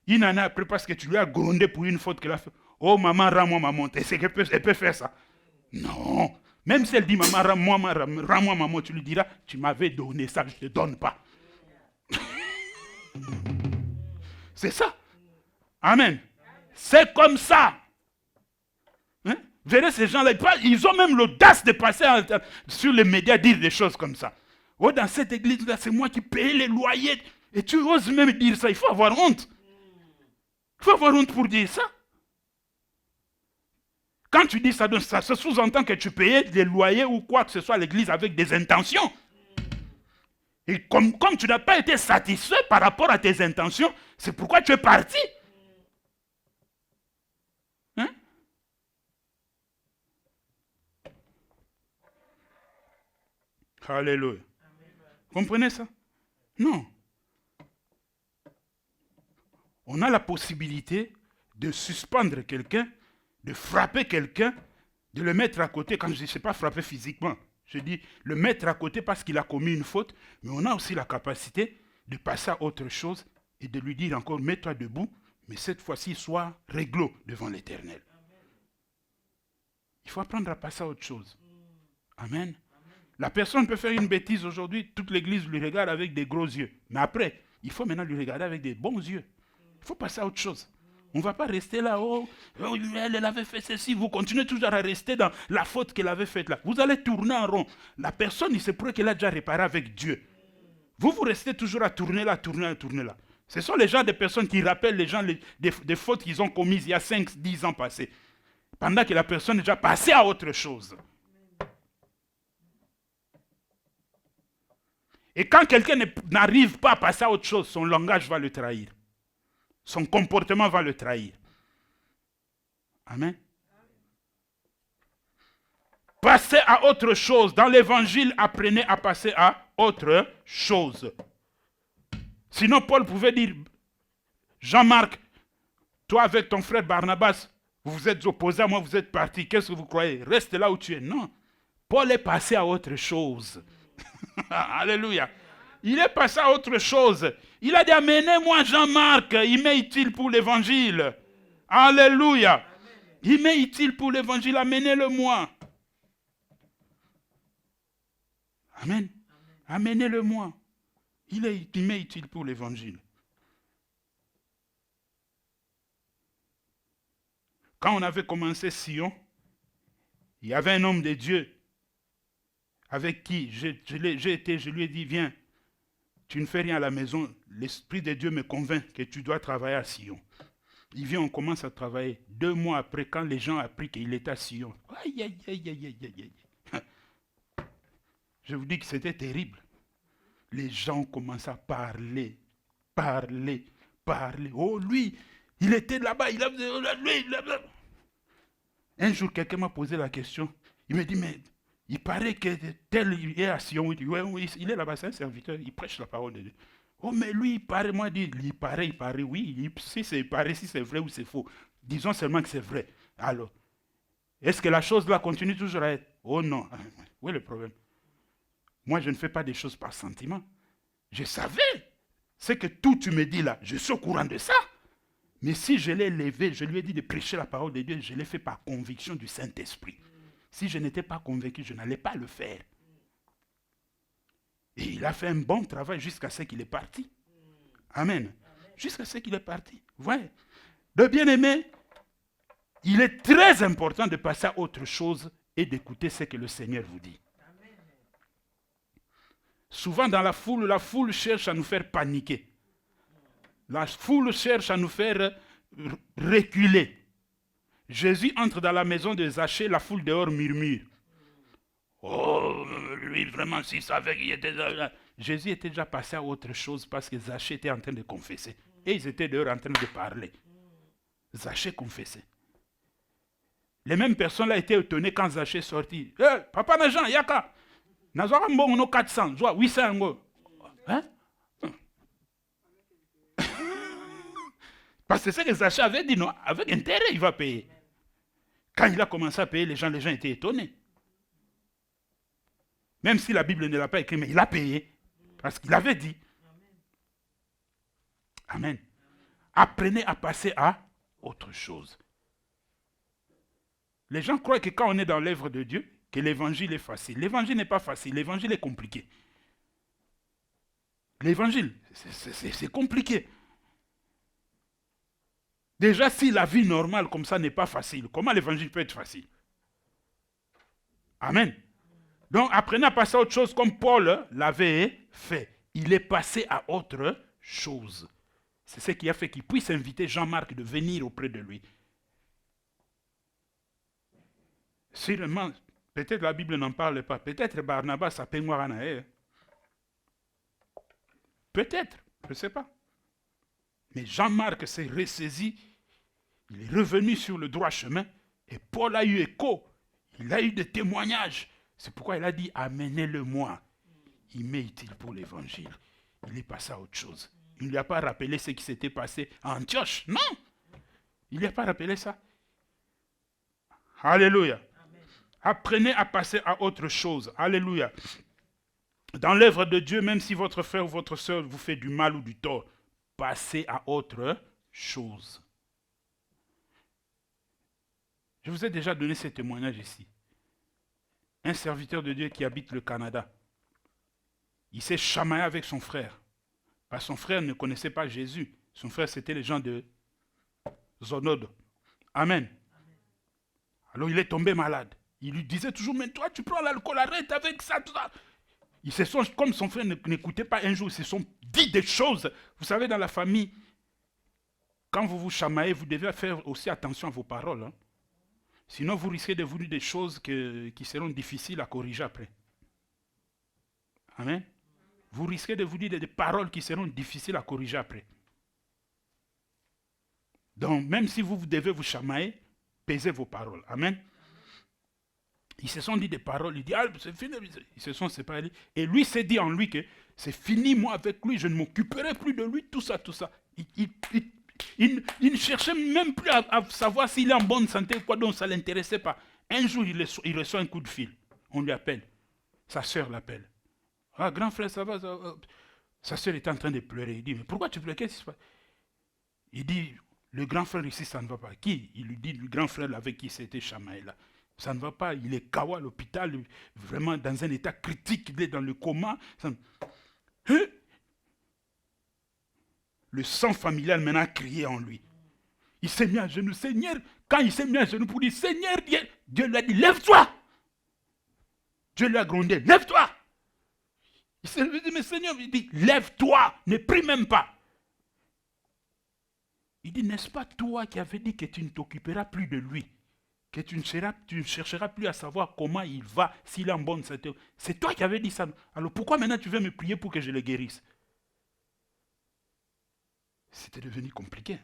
Une année après, parce que tu lui as grondé pour une faute qu'elle a fait. Oh, maman, rends-moi ma montre. Est-ce qu'elle peut faire ça? Non. Même si elle dit, maman, rends-moi ma montre, tu lui diras, tu m'avais donné ça, je ne te donne pas. C'est ça. Amen. C'est comme ça. Hein? Vous verrez ces gens-là, ils ont même l'audace de passer sur les médias dire des choses comme ça. Oh, dans cette église-là, c'est moi qui paye les loyers. Et tu oses même dire ça. Il faut avoir honte. Il faut avoir honte pour dire ça. Quand tu dis ça, ça sous-entend que tu payais des loyers ou quoi que ce soit à l'église avec des intentions. Et comme tu n'as pas été satisfait par rapport à tes intentions, c'est pourquoi tu es parti. Hein? Alléluia. Comprenez ça? Non. On a la possibilité de suspendre quelqu'un, de frapper quelqu'un, de le mettre à côté. Quand je dis, je ne sais pas frapper physiquement, je dis le mettre à côté parce qu'il a commis une faute, mais on a aussi la capacité de passer à autre chose et de lui dire encore, mets-toi debout, mais cette fois-ci, sois réglo devant l'Éternel. Il faut apprendre à passer à autre chose. Amen. La personne peut faire une bêtise aujourd'hui, toute l'église lui regarde avec des gros yeux. Mais après, il faut maintenant lui regarder avec des bons yeux. Il faut passer à autre chose. On ne va pas rester là, elle avait fait ceci. Vous continuez toujours à rester dans la faute qu'elle avait faite là. Vous allez tourner en rond. La personne, il se pourrait qu'elle a déjà réparé avec Dieu. Vous restez toujours à tourner là. Ce sont les gens des personnes qui rappellent les gens des fautes qu'ils ont commises il y a 5-10 ans passés. Pendant que la personne est déjà passée à autre chose. Et quand quelqu'un n'arrive pas à passer à autre chose, son langage va le trahir. Son comportement va le trahir. Amen. Passez à autre chose. Dans l'évangile, apprenez à passer à autre chose. Sinon, Paul pouvait dire, Jean-Marc, toi avec ton frère Barnabas, vous vous êtes opposés à moi, vous êtes partis. Qu'est-ce que vous croyez? Reste là où tu es. Non. Paul est passé à autre chose. Alléluia. Il est passé à autre chose. Il a dit, amenez-moi Jean-Marc, il m'est utile pour l'évangile. Alléluia. Il m'est utile pour l'évangile, amenez-le-moi. Amen. Amenez-le-moi. Il m'est utile pour l'évangile. Quand on avait commencé Sion, il y avait un homme de Dieu avec qui je lui ai dit, viens, tu ne fais rien à la maison, l'Esprit de Dieu me convainc que tu dois travailler à Sion. Il vient, on commence à travailler. 2 mois après, quand les gens ont appris qu'il était à Sion, aïe. Je vous dis que c'était terrible. Les gens commencent à parler. Oh, lui, il était là-bas, Un jour, quelqu'un m'a posé la question. Il me dit, mais il paraît que tel il est à Sion. Oui, il est là-bas, c'est un serviteur, il prêche la parole de Dieu. Oh, mais lui, il paraît, moi, il paraît, oui. Si c'est vrai ou c'est faux. Disons seulement que c'est vrai. Alors, est-ce que la chose là continue toujours à être? Oh non. Où est le problème? Moi, je ne fais pas des choses par sentiment. Je savais. C'est que tout tu me dis là, je suis au courant de ça. Mais si je l'ai levé, je lui ai dit de prêcher la parole de Dieu, je l'ai fait par conviction du Saint-Esprit. Si je n'étais pas convaincu, je n'allais pas le faire. Et il a fait un bon travail jusqu'à ce qu'il est parti. Amen. Jusqu'à ce qu'il est parti. Vous voyez? De bien-aimé, il est très important de passer à autre chose et d'écouter ce que le Seigneur vous dit. Souvent dans la foule cherche à nous faire paniquer. La foule cherche à nous faire reculer. Jésus entre dans la maison de Zachée, la foule dehors murmure. Oh, lui vraiment, s'il savait qu'il était là. Jésus était déjà passé à autre chose parce que Zachée était en train de confesser. Et ils étaient dehors en train de parler. Zachée confessait. Les mêmes personnes là étaient étonnées quand Zachée sortit. Hey, papa Najan, yaka. Nazara mbongo 400, 800 ngo. Hein? Parce que c'est ce que Zachée avait dit, non, avec intérêt, il va payer. Quand il a commencé à payer, les gens étaient étonnés. Même si la Bible ne l'a pas écrit, mais il a payé. Parce qu'il avait dit. Amen. Apprenez à passer à autre chose. Les gens croient que quand on est dans l'œuvre de Dieu, que l'évangile est facile. L'évangile n'est pas facile, l'évangile est compliqué. L'évangile, c'est compliqué. Déjà, si la vie normale comme ça n'est pas facile, comment l'évangile peut être facile? Amen. Donc, apprenez à passer à autre chose comme Paul l'avait fait. Il est passé à autre chose. C'est ce qui a fait qu'il puisse inviter Jean-Marc de venir auprès de lui. Sûrement, peut-être la Bible n'en parle pas. Peut-être Barnabas a peignoiranae. Peut-être, je ne sais pas. Mais Jean-Marc s'est ressaisi. Il est revenu sur le droit chemin. Et Paul a eu écho. Il a eu des témoignages. C'est pourquoi il a dit, amenez-le-moi. Il m'est utile pour l'évangile. Il est passé à autre chose. Il ne lui a pas rappelé ce qui s'était passé à Antioche. Non. Il ne lui a pas rappelé ça. Alléluia. Apprenez à passer à autre chose. Alléluia. Dans l'œuvre de Dieu, même si votre frère ou votre soeur vous fait du mal ou du tort, passez à autre chose. Je vous ai déjà donné ce témoignage ici. Un serviteur de Dieu qui habite le Canada, il s'est chamaillé avec son frère. Parce que son frère ne connaissait pas Jésus. Son frère, c'était les gens de Zonod. Amen. Alors il est tombé malade. Il lui disait toujours, mais toi tu prends l'alcool, arrête avec ça, tout ça. Ils se sont, comme son frère n'écoutait pas un jour, ils se sont dit des choses. Vous savez, dans la famille, quand vous vous chamaillez, vous devez faire aussi attention à vos paroles. Hein. Sinon, vous risquez de vous dire des choses qui seront difficiles à corriger après. Amen. Vous risquez de vous dire des paroles qui seront difficiles à corriger après. Donc, même si vous devez vous chamailler, pesez vos paroles. Amen. Ils se sont dit des paroles, il dit, ah, c'est fini. Ils se sont séparés. Et lui s'est dit en lui que c'est fini, moi avec lui, je ne m'occuperai plus de lui, tout ça, tout ça. Il ne cherchait même plus à savoir s'il est en bonne santé ou quoi, donc ça ne l'intéressait pas. Un jour, il reçoit un coup de fil. On lui appelle. Sa sœur l'appelle. Ah, grand frère, ça va, ça va. Sa sœur était en train de pleurer. Il dit, mais pourquoi tu pleures? Qu'est-ce qui se passe? Il dit, le grand frère ici, ça ne va pas. Qui? Il lui dit, le grand frère avec qui c'était chamaillé là. Ça ne va pas, il est KO à l'hôpital, vraiment dans un état critique, il est dans le coma. Le sang familial maintenant a crié en lui. Il s'est mis à genoux, Seigneur, quand il s'est mis à genoux pour dire, Seigneur, Dieu lui a dit, lève-toi. Dieu lui a grondé, lève-toi. Il s'est dit, mais Seigneur, il dit, lève-toi, ne prie même pas. Il dit, n'est-ce pas toi qui avais dit que tu ne t'occuperas plus de lui? Que tu ne chercheras plus à savoir comment il va, s'il est en bonne santé. C'est toi qui avais dit ça. Alors pourquoi maintenant tu veux me prier pour que je le guérisse? C'était devenu compliqué.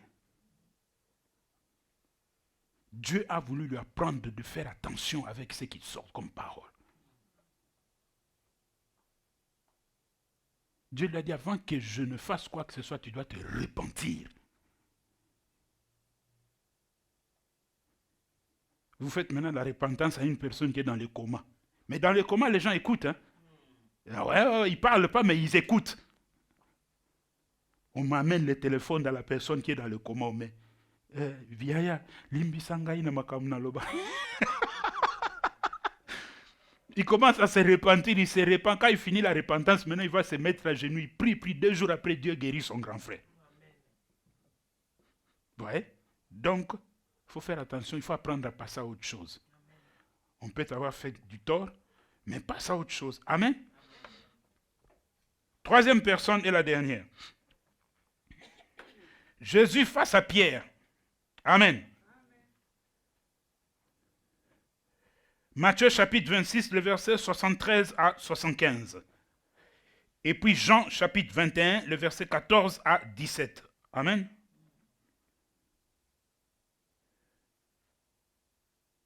Dieu a voulu lui apprendre de faire attention avec ce qui sort comme parole. Dieu lui a dit, avant que je ne fasse quoi que ce soit, tu dois te repentir. Vous faites maintenant la repentance à une personne qui est dans le coma. Mais dans le coma, les gens écoutent. Hein? Ouais, ils ne parlent pas, mais ils écoutent. On m'amène le téléphone dans la personne qui est dans le coma. On met, Viaya, limbi sangai na makamna loba. Il commence à se repentir, il se repent. Quand il finit la repentance, maintenant il va se mettre à genoux, il prie, 2 jours après, Dieu guérit son grand frère. Vous voyez? Donc, il faut faire attention, il faut apprendre à passer à autre chose. On peut avoir fait du tort, mais passe à autre chose. Amen. Troisième personne et la dernière. Jésus face à Pierre. Amen. Matthieu chapitre 26, le verset 73 à 75. Et puis Jean chapitre 21, le verset 14 à 17. Amen.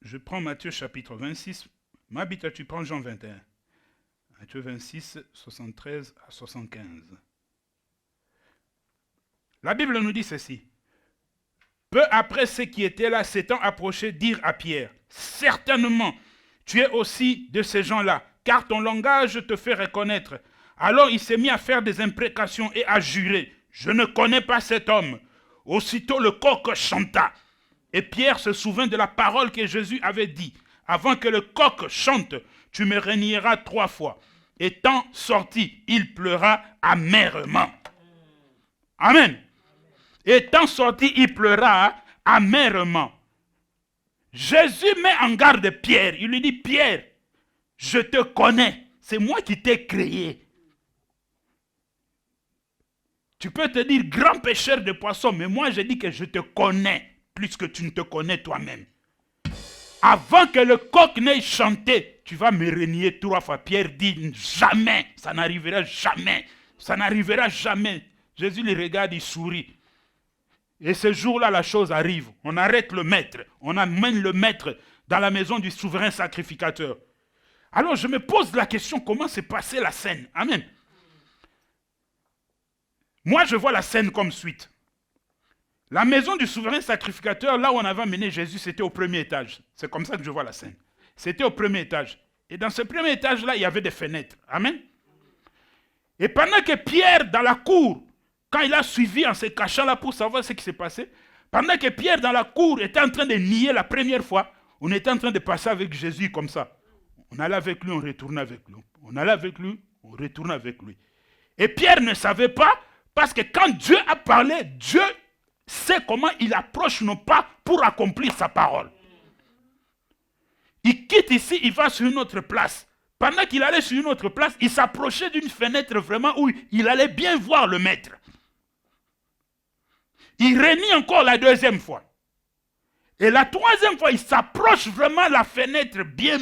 Je prends Matthieu chapitre 26. Mabita, tu prends Jean 21. Matthieu 26, 73 à 75. La Bible nous dit ceci. Peu après ceux qui étaient là, s'étant approchés, dirent à Pierre, « Certainement, tu es aussi de ces gens-là, car ton langage te fait reconnaître. » Alors il s'est mis à faire des imprécations et à jurer, « Je ne connais pas cet homme. » Aussitôt le coq chanta. Et Pierre se souvint de la parole que Jésus avait dit, « Avant que le coq chante, tu me renieras 3 fois. » Étant sorti, il pleura amèrement. Amen. Étant sorti, il pleura amèrement. Jésus met en garde Pierre. Il lui dit, Pierre, je te connais. C'est moi qui t'ai créé. Tu peux te dire grand pêcheur de poissons, mais moi je dis que je te connais plus que tu ne te connais toi-même. Avant que le coq n'ait chanté, tu vas me renier 3 fois. Pierre dit, jamais, ça n'arrivera jamais. Ça n'arrivera jamais. Jésus le regarde, il sourit. Et ce jour-là, la chose arrive. On arrête le maître. On amène le maître dans la maison du souverain sacrificateur. Alors je me pose la question, comment s'est passée la scène? Amen. Moi, je vois la scène comme suite. La maison du souverain sacrificateur, là où on avait amené Jésus, c'était au 1er étage. C'est comme ça que je vois la scène. C'était au 1er étage. Et dans ce 1er étage-là, il y avait des fenêtres. Amen. Et pendant que Pierre, dans la cour, quand il a suivi en se cachant là pour savoir ce qui s'est passé, pendant que Pierre, dans la cour, était en train de nier la première fois, on était en train de passer avec Jésus comme ça. On allait avec lui, on retournait avec lui. On allait avec lui, on retournait avec lui. Et Pierre ne savait pas, parce que quand Dieu a parlé, Dieu sait comment il approche nos pas pour accomplir sa parole. Il quitte ici, il va sur une autre place. Pendant qu'il allait sur une autre place, il s'approchait d'une fenêtre vraiment où il allait bien voir le maître. Il renie encore la 2e fois. Et la 3e fois, il s'approche vraiment de la fenêtre bien.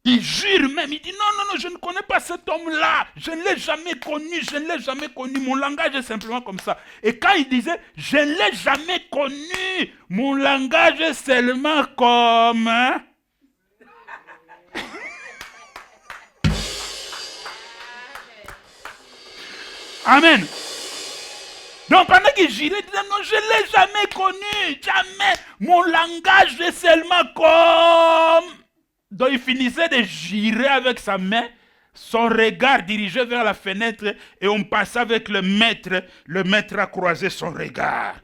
Il jure même, il dit non, je ne connais pas cet homme-là, je ne l'ai jamais connu, mon langage est simplement comme ça. Et quand il disait, je ne l'ai jamais connu, mon langage est seulement comme... Hein? Amen. Donc pendant qu'il jurait, il disait, non, je ne l'ai jamais connu, jamais, mon langage est seulement comme... Donc il finissait de jurer avec sa main, son regard dirigé vers la fenêtre, et on passait avec le maître a croisé son regard.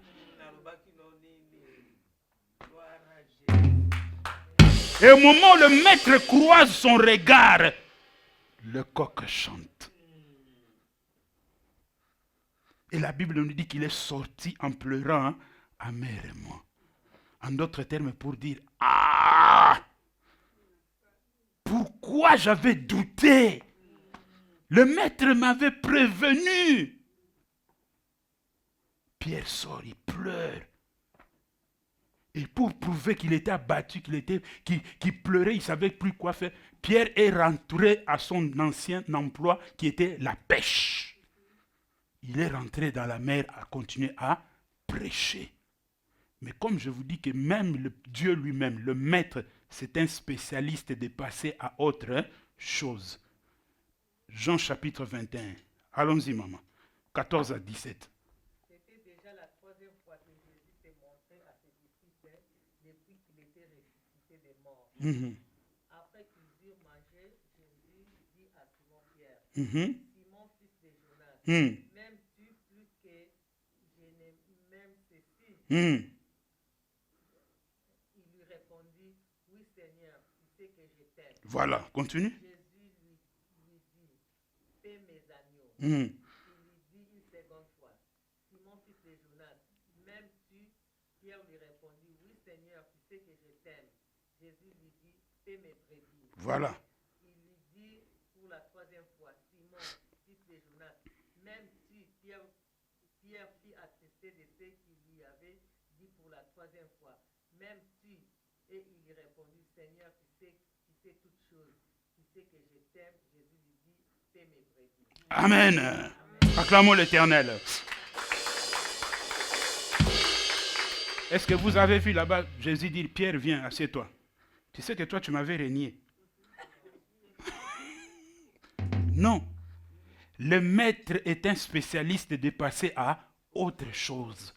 Et au moment où le maître croise son regard, le coq chante. Et la Bible nous dit qu'il est sorti en pleurant amèrement. En d'autres termes, pour dire, ah! Pourquoi j'avais douté? Le maître m'avait prévenu. Pierre sort, il pleure. Et pour prouver qu'il était abattu, qu'il pleurait, il ne savait plus quoi faire, Pierre est rentré à son ancien emploi qui était la pêche. Il est rentré dans la mer à continuer à prêcher. Mais comme je vous dis que même Dieu lui-même, le maître, c'est un spécialiste de passer à autre chose. Jean chapitre 21. Allons-y, maman. 14 à 17. C'était déjà la 3e fois que Jésus s'est montré à ses disciples depuis qu'il était ressuscité des morts. Après qu'ils eurent mangé, Jésus dit à Simon-Pierre, Simon, fils de Jonas, m'aimes-tu plus que je ne m'aime ceci? Il lui répondit, oui Seigneur, Voilà, continue. Jésus lui dit, paie mes agneaux. Hmm. Il lui dit une seconde fois, Simon, fils de Jonas, m'aimes-tu? Pierre lui répondit, oui Seigneur, tu sais que je t'aime. Jésus lui dit, paie mes brebis. Voilà. Il lui dit pour la troisième fois, Simon, fils de Jonas, m'aimes-tu? Pierre fit attester de ce qu'il lui avait dit pour la troisième fois, m'aimes-tu? Et il lui répondit, Seigneur, tu sais toutes choses, tu sais que je t'aime. Jésus lui dit, paie mes brebis. Amen. Amen. Acclamons l'Éternel. Est-ce que vous avez vu là-bas, Jésus dit, Pierre, viens, assieds-toi. Tu sais que toi, tu m'avais régné. Non. Le maître est un spécialiste de passer à autre chose.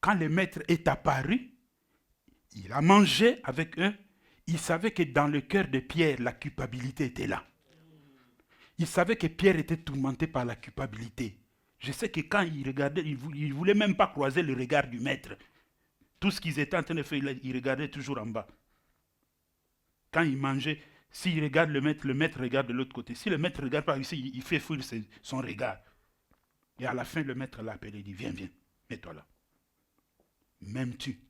Quand le maître est apparu, il a mangé avec eux. Il savait que dans le cœur de Pierre, la culpabilité était là. Il savait que Pierre était tourmenté par la culpabilité. Je sais que quand il regardait, il ne voulait même pas croiser le regard du maître. Tout ce qu'ils étaient en train de faire, il regardait toujours en bas. Quand il mangeait, s'il regarde le maître regarde de l'autre côté. Si le maître regarde par ici, il fait fuir son regard. Et à la fin, le maître l'a appelé, il dit, viens, mets-toi là. M'aimes-tu?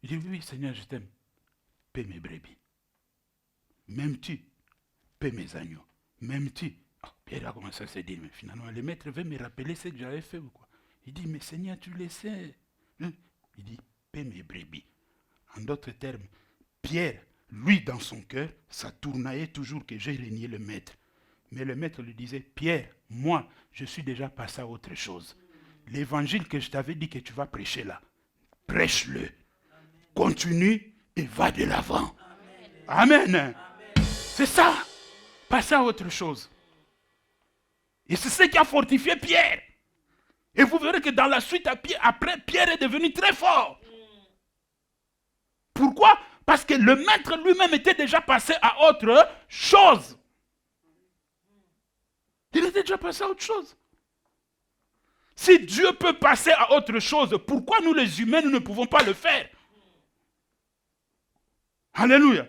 Il dit, oui, Seigneur, je t'aime. Paie mes brebis. M'aimes-tu? Paie mes agneaux. M'aimes-tu? Oh, Pierre a commencé à se dire, mais finalement, le maître veut me rappeler ce que j'avais fait ou quoi? Il dit, mais Seigneur, tu le sais. Il dit, paie mes brebis. En d'autres termes, Pierre, lui, dans son cœur, ça tournaillait toujours que j'ai régné le maître. Mais le maître lui disait, Pierre, moi, je suis déjà passé à autre chose. L'évangile que je t'avais dit que tu vas prêcher là, prêche-le. Continue et va de l'avant. Amen. Amen. C'est ça. Passer à autre chose. Et c'est ce qui a fortifié Pierre. Et vous verrez que dans la suite, après, Pierre est devenu très fort. Pourquoi? Parce que le maître lui-même était déjà passé à autre chose. Il était déjà passé à autre chose. Si Dieu peut passer à autre chose, pourquoi nous les humains, nous ne pouvons pas le faire? Alléluia.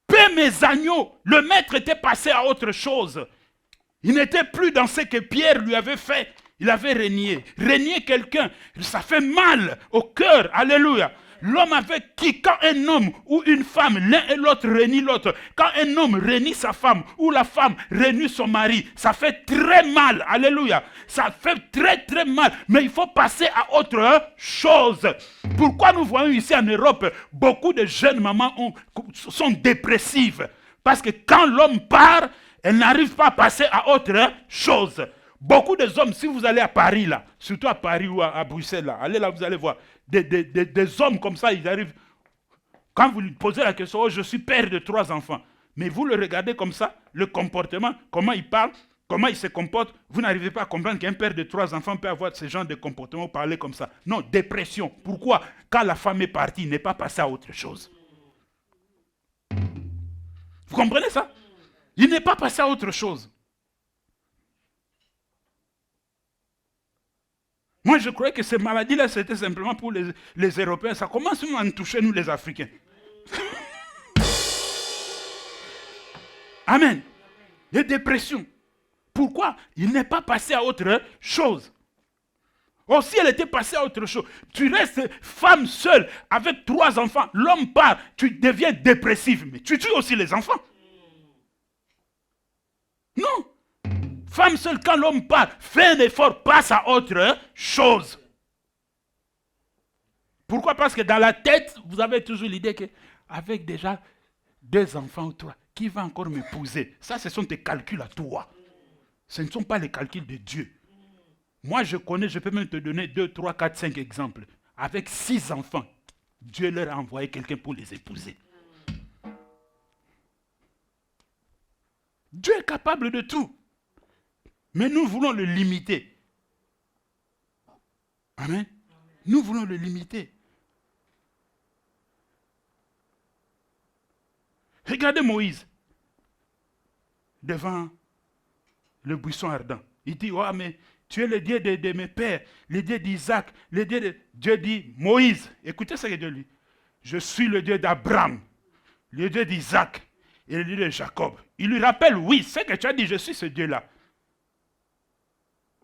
Paie mes agneaux. Le maître était passé à autre chose. Il n'était plus dans ce que Pierre lui avait fait. Il avait régné. Régner quelqu'un, ça fait mal au cœur. Alléluia. L'homme avec qui, quand un homme ou une femme, l'un et l'autre renie l'autre, quand un homme renie sa femme ou la femme renie son mari, ça fait très mal. Alléluia. Ça fait très très mal. Mais il faut passer à autre chose. Pourquoi nous voyons ici en Europe, beaucoup de jeunes mamans sont dépressives? Parce que quand l'homme part, elle n'arrive pas à passer à autre chose. Beaucoup de hommes, si vous allez à Paris, là, surtout à Paris ou à Bruxelles, là, allez là, vous allez voir, des hommes comme ça, ils arrivent. Quand vous lui posez la question, oh, je suis père de 3 enfants, mais vous le regardez comme ça, le comportement, comment il parle, comment il se comporte, vous n'arrivez pas à comprendre qu'un père de 3 enfants peut avoir ce genre de comportement, parler comme ça. Non, dépression. Pourquoi? Quand la femme est partie, il n'est pas passé à autre chose. Vous comprenez ça? Il n'est pas passé à autre chose. Moi, je croyais que ces maladies-là, c'était simplement pour les Européens. Ça commence à nous toucher, nous, les Africains. Amen. Les dépressions. Pourquoi? Il n'est pas passé à autre chose. Or, si elle était passée à autre chose, tu restes femme seule avec 3 enfants, l'homme part, tu deviens dépressif. Mais tu tues aussi les enfants. Non. Femme seule, quand l'homme part, fait un effort, passe à autre chose. Pourquoi? Parce que dans la tête, vous avez toujours l'idée qu'avec déjà 2 enfants ou 3, qui va encore m'épouser? Ça, ce sont tes calculs à toi. Ce ne sont pas les calculs de Dieu. Moi, je connais, je peux même te donner 2, 3, 4, 5 exemples. Avec 6 enfants, Dieu leur a envoyé quelqu'un pour les épouser. Dieu est capable de tout. Mais nous voulons le limiter. Amen. Nous voulons le limiter. Regardez Moïse devant le buisson ardent. Il dit, oh, mais tu es le Dieu de mes pères, le Dieu d'Isaac, le Dieu de... Dieu dit, Moïse, écoutez ce que Dieu dit. Je suis le Dieu d'Abraham, le Dieu d'Isaac et le Dieu de Jacob. Il lui rappelle, oui, c'est que tu as dit, je suis ce Dieu-là.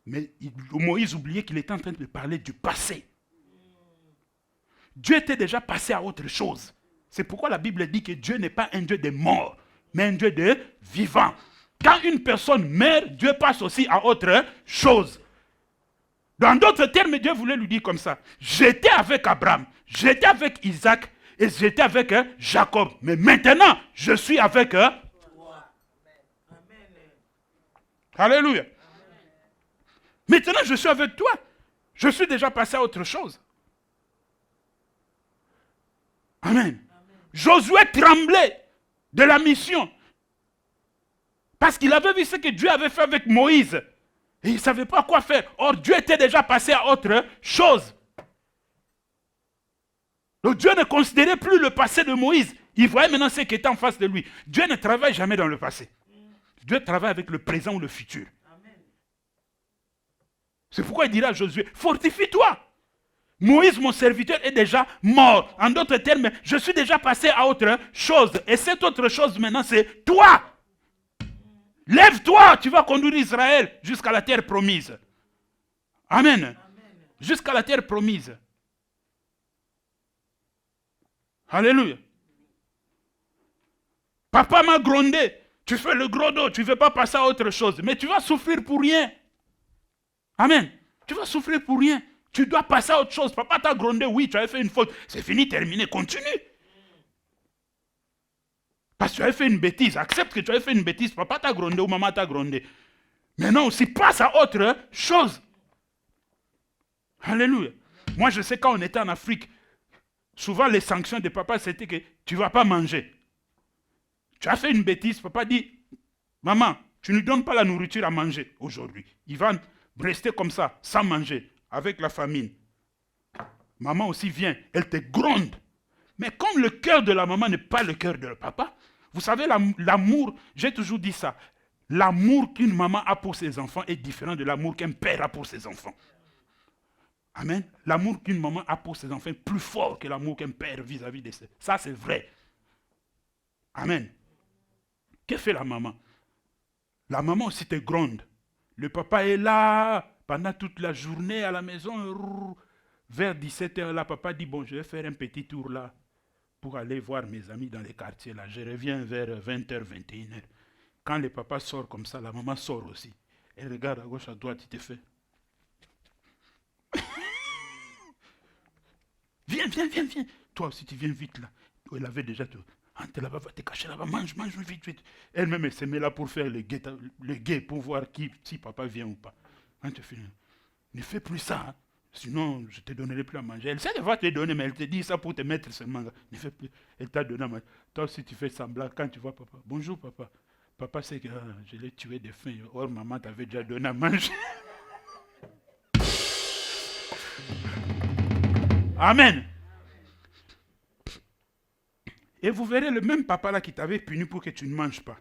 Mais Moïse oubliait qu'il était en train de parler du passé. Dieu était déjà passé à autre chose. C'est pourquoi la Bible dit que Dieu n'est pas un Dieu de morts, mais un Dieu de vivants. Quand une personne meurt, Dieu passe aussi à autre chose. Dans d'autres termes, Dieu voulait lui dire comme ça. J'étais avec Abraham, j'étais avec Isaac et j'étais avec Jacob. Mais maintenant, je suis avec toi. Alléluia. Amen. Maintenant, je suis avec toi. Je suis déjà passé à autre chose. Amen. Amen. Josué tremblait de la mission. Parce qu'il avait vu ce que Dieu avait fait avec Moïse. Et il ne savait pas quoi faire. Or, Dieu était déjà passé à autre chose. Donc, Dieu ne considérait plus le passé de Moïse. Il voyait maintenant ce qui était en face de lui. Dieu ne travaille jamais dans le passé. Dieu travaille avec le présent ou le futur. C'est pourquoi il dira à Josué, fortifie-toi. Moïse, mon serviteur, est déjà mort. En d'autres termes, je suis déjà passé à autre chose. Et cette autre chose maintenant, c'est toi. Lève-toi, tu vas conduire Israël jusqu'à la terre promise. Amen. Amen. Jusqu'à la terre promise. Alléluia. Papa m'a grondé. Tu fais le gros dos, tu ne veux pas passer à autre chose. Mais tu vas souffrir pour rien. Amen. Tu vas souffrir pour rien. Tu dois passer à autre chose. Papa t'a grondé, oui, tu avais fait une faute. C'est fini, terminé, continue. Parce que tu avais fait une bêtise. Accepte que tu avais fait une bêtise. Papa t'a grondé ou maman t'a grondé. Maintenant aussi, passe à autre chose. Alléluia. Moi, je sais quand on était en Afrique, souvent les sanctions de papa, c'était que tu ne vas pas manger. Tu as fait une bêtise, papa dit, maman, tu ne donnes pas la nourriture à manger aujourd'hui. Il va rester comme ça, sans manger, avec la famine. Maman aussi vient, elle te gronde. Mais comme le cœur de la maman n'est pas le cœur de le papa, vous savez, l'amour, j'ai toujours dit ça, l'amour qu'une maman a pour ses enfants est différent de l'amour qu'un père a pour ses enfants. Amen. L'amour qu'une maman a pour ses enfants est plus fort que l'amour qu'un père vis-à-vis de ses. Ça, c'est vrai. Amen. Que fait la maman? La maman aussi te gronde. Le papa est là pendant toute la journée à la maison. Vers 17h, là, papa dit, bon, je vais faire un petit tour là pour aller voir mes amis dans les quartiers. Là. Je reviens vers 20h, 21h. Quand le papa sort comme ça, la maman sort aussi. Elle regarde à gauche, à droite, il te fait. Viens. Toi aussi, tu viens vite là. Elle avait déjà tout. Entre là-bas, va te cacher là-bas, mange vite. Elle-même, elle se met là pour faire le guet pour voir si papa vient ou pas. Quand tu finis, ne fais plus ça, hein. Sinon je ne te donnerai plus à manger. Elle sait qu'elle va te donner, mais elle te dit ça pour te mettre seulement. Ne fais plus. Elle t'a donné à manger. Toi aussi, tu fais semblant quand tu vois papa. Bonjour papa. Papa sait que je l'ai tué de faim. Or, maman t'avait déjà donné à manger. Amen. Et vous verrez le même papa là qui t'avait puni pour que tu ne manges pas.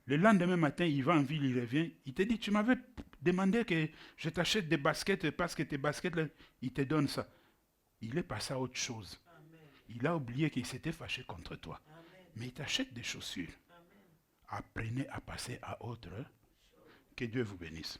Le lendemain matin, il va en ville, il revient. Il te dit, tu m'avais demandé que je t'achète des baskets parce que tes baskets, là, il te donne ça. Il est passé à autre chose. Amen. Il a oublié qu'il s'était fâché contre toi. Amen. Mais il t'achète des chaussures. Amen. Apprenez à passer à autre. Que Dieu vous bénisse.